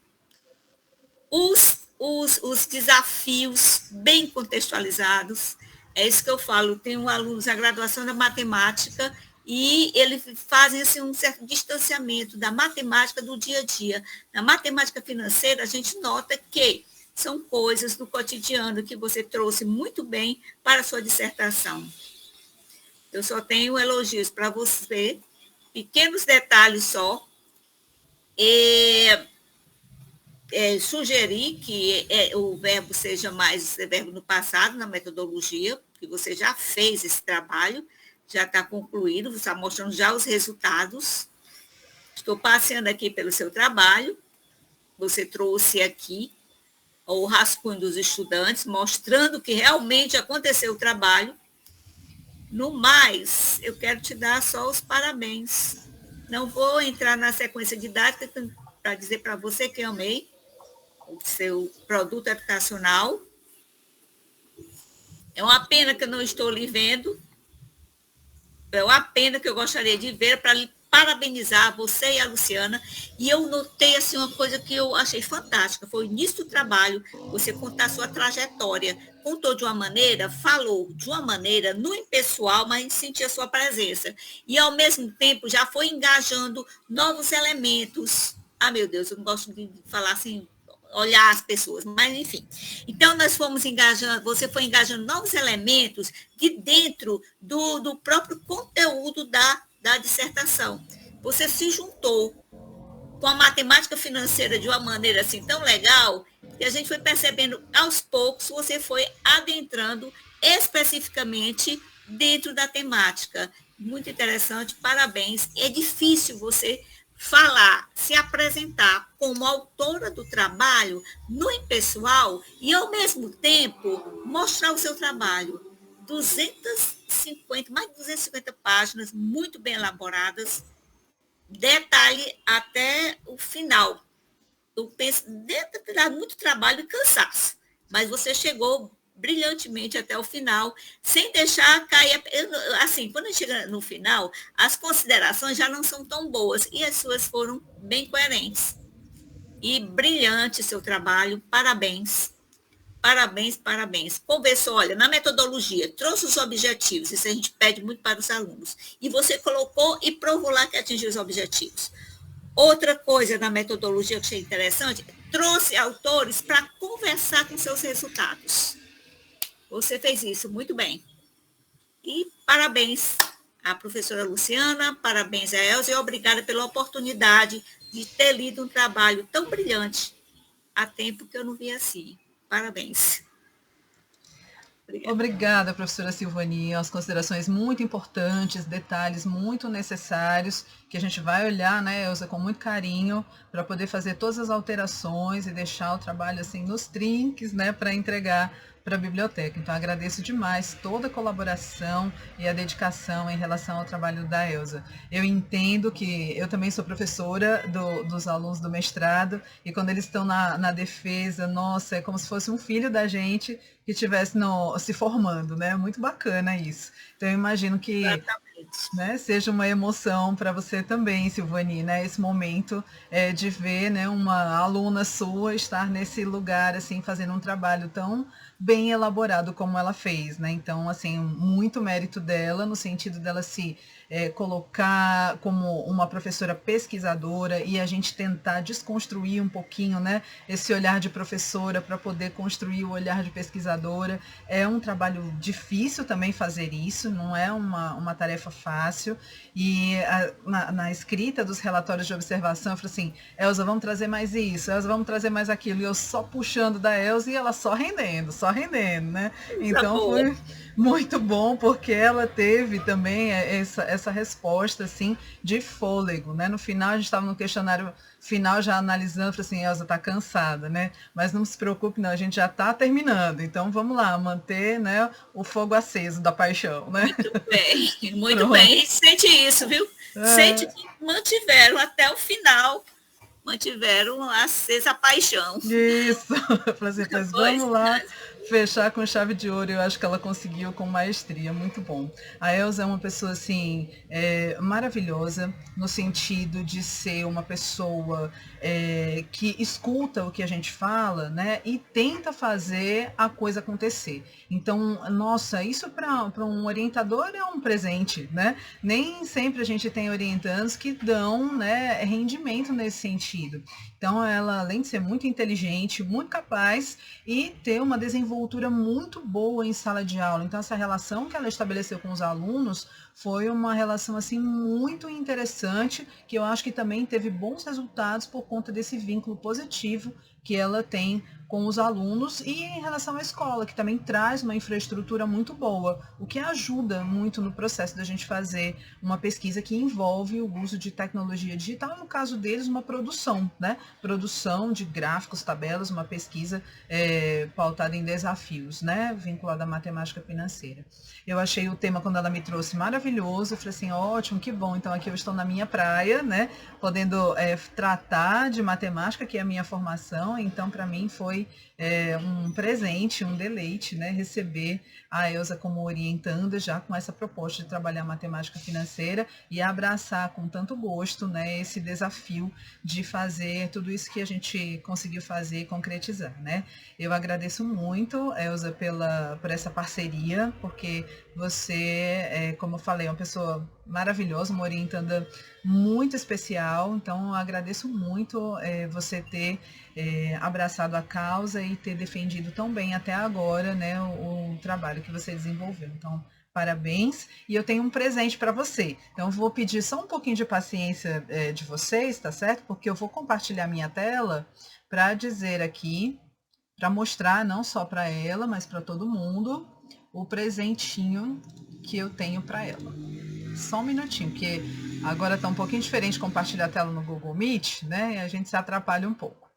Os desafios bem contextualizados, é isso que eu falo, tem alunos na graduação da matemática e eles fazem assim, um certo distanciamento da matemática do dia a dia. Na matemática financeira, a gente nota que são coisas do cotidiano que você trouxe muito bem para a sua dissertação. Eu só tenho elogios para você, pequenos detalhes só. Sugerir que o verbo seja mais verbo no passado, na metodologia, que você já fez esse trabalho, já está concluído, você está mostrando já os resultados. Estou passeando aqui pelo seu trabalho, você trouxe aqui o rascunho dos estudantes, mostrando que realmente aconteceu o trabalho. No mais, eu quero te dar só os parabéns. Não vou entrar na sequência didática para dizer para você que eu amei o seu produto educacional. É uma pena que eu não estou lhe vendo. É uma pena que eu gostaria de ver para lhe parabenizar você e a Luciana. E eu notei assim, uma coisa que eu achei fantástica. Foi o início do trabalho, você contar a sua trajetória. Contou de uma maneira, falou de uma maneira, no impessoal, mas a gente sentia a sua presença. E, ao mesmo tempo, já foi engajando novos elementos. Ah, meu Deus, eu não gosto de falar assim, olhar as pessoas, mas enfim. Então, nós fomos engajando, você foi engajando novos elementos de dentro do próprio conteúdo da dissertação. Você se juntou com a matemática financeira de uma maneira assim tão legal, que a gente foi percebendo aos poucos, você foi adentrando especificamente dentro da temática. Muito interessante, parabéns. É difícil você falar, se apresentar como autora do trabalho no impessoal e, ao mesmo tempo, mostrar o seu trabalho. Mais de 250 páginas, muito bem elaboradas, detalhe até o final. Eu penso, deve ter dado muito trabalho e cansaço, mas você chegou brilhantemente até o final, sem deixar cair. Assim, quando chega no final, as considerações já não são tão boas, e as suas foram bem coerentes. E brilhante seu trabalho, parabéns. Parabéns, parabéns. Conversou, olha, na metodologia, trouxe os objetivos, isso a gente pede muito para os alunos. E você colocou e provou lá que atingiu os objetivos. Outra coisa na metodologia que achei interessante, trouxe autores para conversar com seus resultados. Você fez isso muito bem. E parabéns à professora Luciana, parabéns a Elza e obrigada pela oportunidade de ter lido um trabalho tão brilhante. Há tempo que eu não vi assim. Parabéns. Obrigada, professora Silvani. As considerações muito importantes, detalhes muito necessários, que a gente vai olhar, né, Elza, com muito carinho, para poder fazer todas as alterações e deixar o trabalho assim nos trinques, né, para entregar para a biblioteca. Então, agradeço demais toda a colaboração e a dedicação em relação ao trabalho da Elza. Eu entendo que eu também sou professora dos alunos do mestrado, e quando eles estão na defesa, nossa, é como se fosse um filho da gente que estivesse se formando, né? Muito bacana isso. Então, eu imagino que, né, seja uma emoção para você também, Silvani, né? Esse momento de ver, né, uma aluna sua estar nesse lugar, assim, fazendo um trabalho tão bem elaborado como ela fez, né? Então, assim, muito mérito dela, no sentido dela se colocar como uma professora pesquisadora e a gente tentar desconstruir um pouquinho, né, esse olhar de professora para poder construir o olhar de pesquisadora. É um trabalho difícil também fazer isso, não é uma tarefa fácil. E na escrita dos relatórios de observação, eu falei assim, Elza, vamos trazer mais isso, Elza, vamos trazer mais aquilo. E eu só puxando da Elza e ela só rendendo, né? Então foi muito bom, porque ela teve também essa resposta, assim, de fôlego, né? No final, a gente estava no questionário final já analisando, falei assim, Elza, tá cansada, né? Mas não se preocupe, não, a gente já está terminando. Então, vamos lá, manter, né, o fogo aceso da paixão, né? Muito bem. Sente isso, viu? Sente que mantiveram até o final, mantiveram acesa a paixão. Isso. Eu falei assim, mas vamos lá fechar com chave de ouro. Eu acho que ela conseguiu com maestria, muito bom. A Elza é uma pessoa assim maravilhosa, no sentido de ser uma pessoa que escuta o que a gente fala, né, e tenta fazer a coisa acontecer. Então, nossa, isso para um orientador é um presente, né? Nem sempre a gente tem orientandos que dão, né, rendimento nesse sentido. Então, ela, além de ser muito inteligente, muito capaz e ter uma desenvoltura muito boa em sala de aula. Então, essa relação que ela estabeleceu com os alunos foi uma relação assim muito interessante, que eu acho que também teve bons resultados por conta desse vínculo positivo que ela tem com os alunos e em relação à escola, que também traz uma infraestrutura muito boa, o que ajuda muito no processo da gente fazer uma pesquisa que envolve o uso de tecnologia digital, no caso deles, uma produção, né? Produção de gráficos, tabelas, uma pesquisa pautada em desafios, né? Vinculada à matemática financeira. Eu achei o tema, quando ela me trouxe, maravilhoso, eu falei assim, ótimo, que bom, então aqui eu estou na minha praia, né? Podendo tratar de matemática, que é a minha formação, então para mim foi um presente, um deleite, né, receber a Elza como orientanda já com essa proposta de trabalhar matemática financeira e abraçar com tanto gosto, né, esse desafio de fazer tudo isso que a gente conseguiu fazer e concretizar, né. Eu agradeço muito, Elza, por essa parceria, porque você, como eu falei, é uma pessoa maravilhosa, uma orientanda muito especial, então eu agradeço muito você ter abraçado a causa e ter defendido tão bem até agora, né, o trabalho que você desenvolveu. Então, parabéns. E eu tenho um presente para você. Então, eu vou pedir só um pouquinho de paciência de vocês, tá certo? Porque eu vou compartilhar minha tela para dizer aqui, para mostrar não só para ela, mas para todo mundo, o presentinho que eu tenho para ela. Só um minutinho, porque agora está um pouquinho diferente compartilhar a tela no Google Meet, né? E a gente se atrapalha um pouco.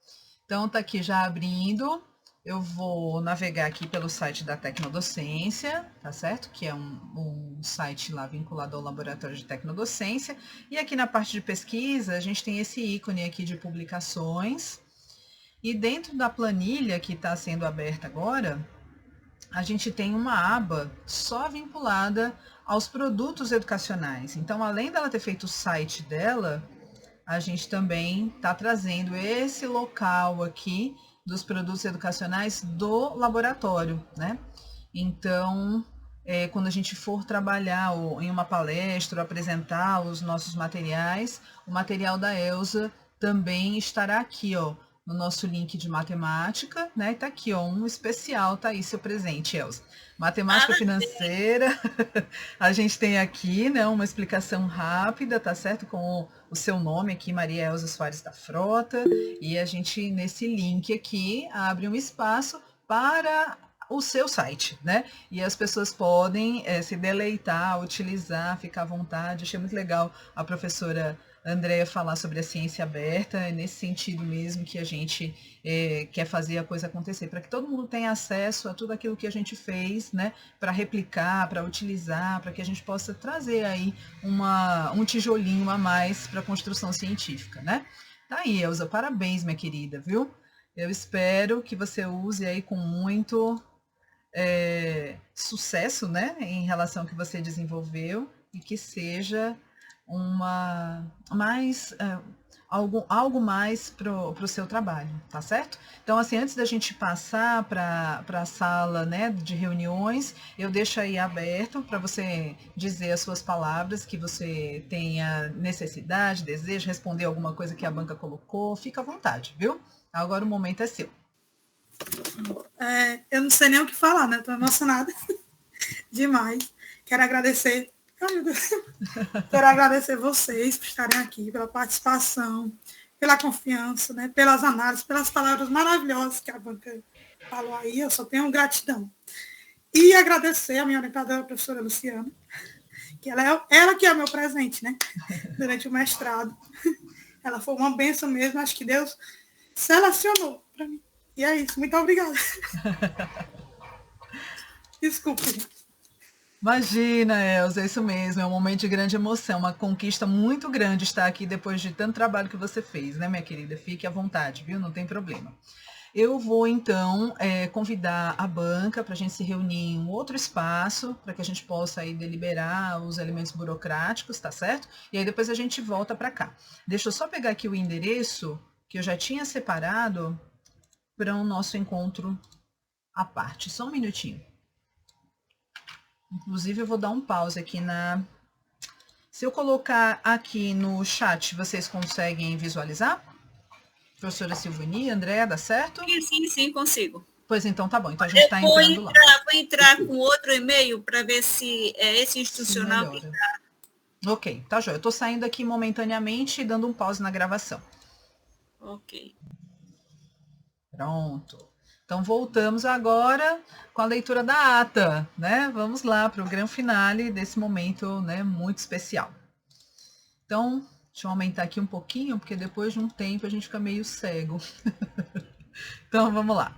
Então, tá aqui já abrindo. Eu vou navegar aqui pelo site da Tecnodocência, tá certo? Que é um site lá vinculado ao Laboratório de Tecnodocência. E aqui na parte de pesquisa, a gente tem esse ícone aqui de publicações. E dentro da planilha que está sendo aberta agora, a gente tem uma aba só vinculada aos produtos educacionais. Então, além dela ter feito o site dela, a gente também está trazendo esse local aqui dos produtos educacionais do laboratório, né? Então, quando a gente for trabalhar em uma palestra, ou apresentar os nossos materiais, o material da Elza também estará aqui, ó, no nosso link de matemática, né? Tá aqui, ó, um especial, tá aí seu presente, Elza. Matemática financeira, a gente tem aqui, né, uma explicação rápida, tá certo? Com o seu nome aqui, Maria Elza Soares da Frota, e a gente, nesse link aqui, abre um espaço para o seu site, né? E as pessoas podem se deleitar, utilizar, ficar à vontade. Achei muito legal a professora Andréia falar sobre a ciência aberta, é nesse sentido mesmo que a gente quer fazer a coisa acontecer, para que todo mundo tenha acesso a tudo aquilo que a gente fez, né, para replicar, para utilizar, para que a gente possa trazer aí um tijolinho a mais para a construção científica, né? Tá aí, Elza, parabéns, minha querida, viu? Eu espero que você use aí com muito sucesso, né, em relação ao que você desenvolveu e que seja algo mais para o seu trabalho, tá certo? Então, assim, antes da gente passar para a sala, né, de reuniões, eu deixo aí aberto para você dizer as suas palavras, que você tenha necessidade, desejo, responder alguma coisa que a banca colocou, fica à vontade, viu? Agora o momento é seu. Eu não sei nem o que falar, né? Estou emocionada demais. Quero agradecer. Ai, meu Deus. Quero agradecer vocês por estarem aqui, pela participação, pela confiança, né? Pelas análises, pelas palavras maravilhosas que a banca falou aí. Eu só tenho gratidão. E agradecer a minha orientadora, a professora Luciana, que ela que é o meu presente, né? Durante o mestrado. Ela foi uma bênção mesmo. Acho que Deus selecionou para mim. E é isso, muito obrigada. Desculpe. Imagina, Elza, é isso mesmo, é um momento de grande emoção, uma conquista muito grande estar aqui depois de tanto trabalho que você fez, né, minha querida? Fique à vontade, viu? Não tem problema. Eu vou, então, convidar a banca para a gente se reunir em um outro espaço, para que a gente possa aí deliberar os elementos burocráticos, tá certo? E aí depois a gente volta para cá. Deixa eu só pegar aqui o endereço que eu já tinha separado para o nosso encontro à parte. Só um minutinho. Inclusive, eu vou dar um pause aqui Se eu colocar aqui no chat, vocês conseguem visualizar? Professora Silvani, Andréa, dá certo? Sim, consigo. Pois então, tá bom. Então, a gente está entrando lá. Vou entrar com outro e-mail para ver se é esse institucional que está. Ok, tá joia. Eu estou saindo aqui momentaneamente e dando um pause na gravação. Ok. Pronto. Então, voltamos agora com a leitura da ata, né? Vamos lá para o grande finale desse momento, né, muito especial. Então, deixa eu aumentar aqui um pouquinho, porque depois de um tempo a gente fica meio cego. Então, vamos lá.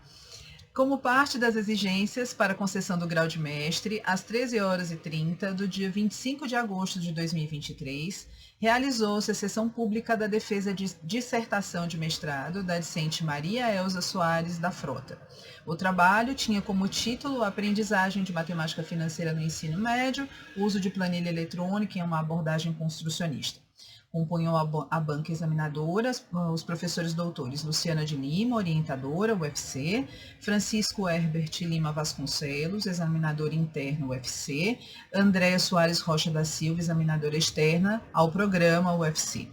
Como parte das exigências para a concessão do grau de mestre, às 13h30 do dia 25 de agosto de 2023, realizou-se a sessão pública da defesa de dissertação de mestrado da discente Maria Elza Soares da Frota. O trabalho tinha como título a aprendizagem de matemática financeira no ensino médio, uso de planilha eletrônica em uma abordagem construcionista. Compunham a banca examinadora os professores doutores Luciana de Lima, orientadora, UFC, Francisco Herbert Lima Vasconcelos, examinador interno, UFC, Andréa Soares Rocha da Silva, examinadora externa ao programa UFC.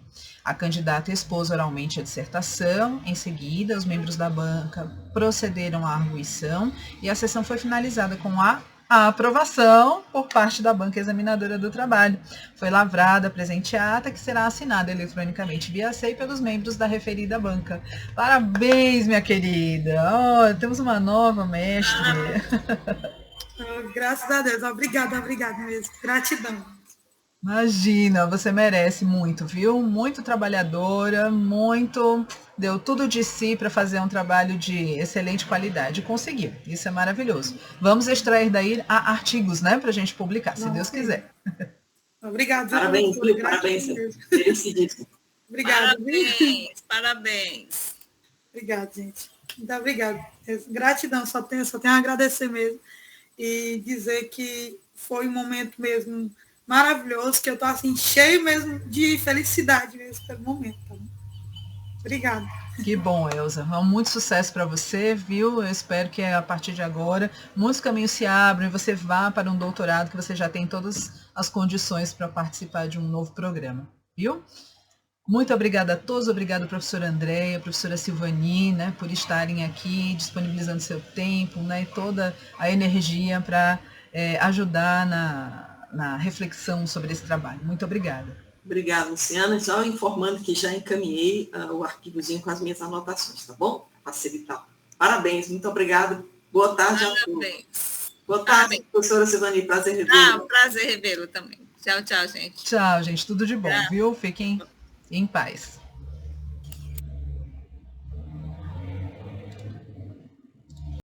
A candidata expôs oralmente a dissertação, em seguida, os membros da banca procederam à arguição e a sessão foi finalizada com a aprovação por parte da banca examinadora do trabalho. Foi lavrada a presente ata, que será assinada eletronicamente via SEI pelos membros da referida banca. Parabéns, minha querida! Oh, temos uma nova mestre. Graças a Deus. Obrigada mesmo. Gratidão. Imagina, você merece muito, viu? Muito trabalhadora, deu tudo de si para fazer um trabalho de excelente qualidade. Conseguiu, isso é maravilhoso. Vamos extrair daí artigos, né, para a gente publicar, se Deus quiser. Obrigada. Parabéns, parabéns. Obrigada. Parabéns. Obrigada, gente. Muito obrigada. Gratidão, só tenho a agradecer mesmo e dizer que foi um momento mesmo maravilhoso, que eu estou assim, cheio mesmo de felicidade mesmo pelo momento. Tá? Obrigada. Que bom, Elza. Muito sucesso para você, viu? Eu espero que a partir de agora muitos caminhos se abram e você vá para um doutorado, que você já tem todas as condições para participar de um novo programa, viu? Muito obrigada a todos, obrigada professora Andréia, professora Silvani, né, por estarem aqui, disponibilizando seu tempo, né, e toda a energia para ajudar na reflexão sobre esse trabalho. Muito obrigada. Obrigada, Luciana. Só informando que já encaminhei o arquivozinho com as minhas anotações, tá bom? Facilitar. Parabéns, muito obrigada. Boa tarde a todos. Boa tarde, professora Silvani. Prazer revê-lo. Prazer revê-lo também. Tchau, tchau, gente. Tchau, gente. Tudo de bom, viu? Fiquem em paz.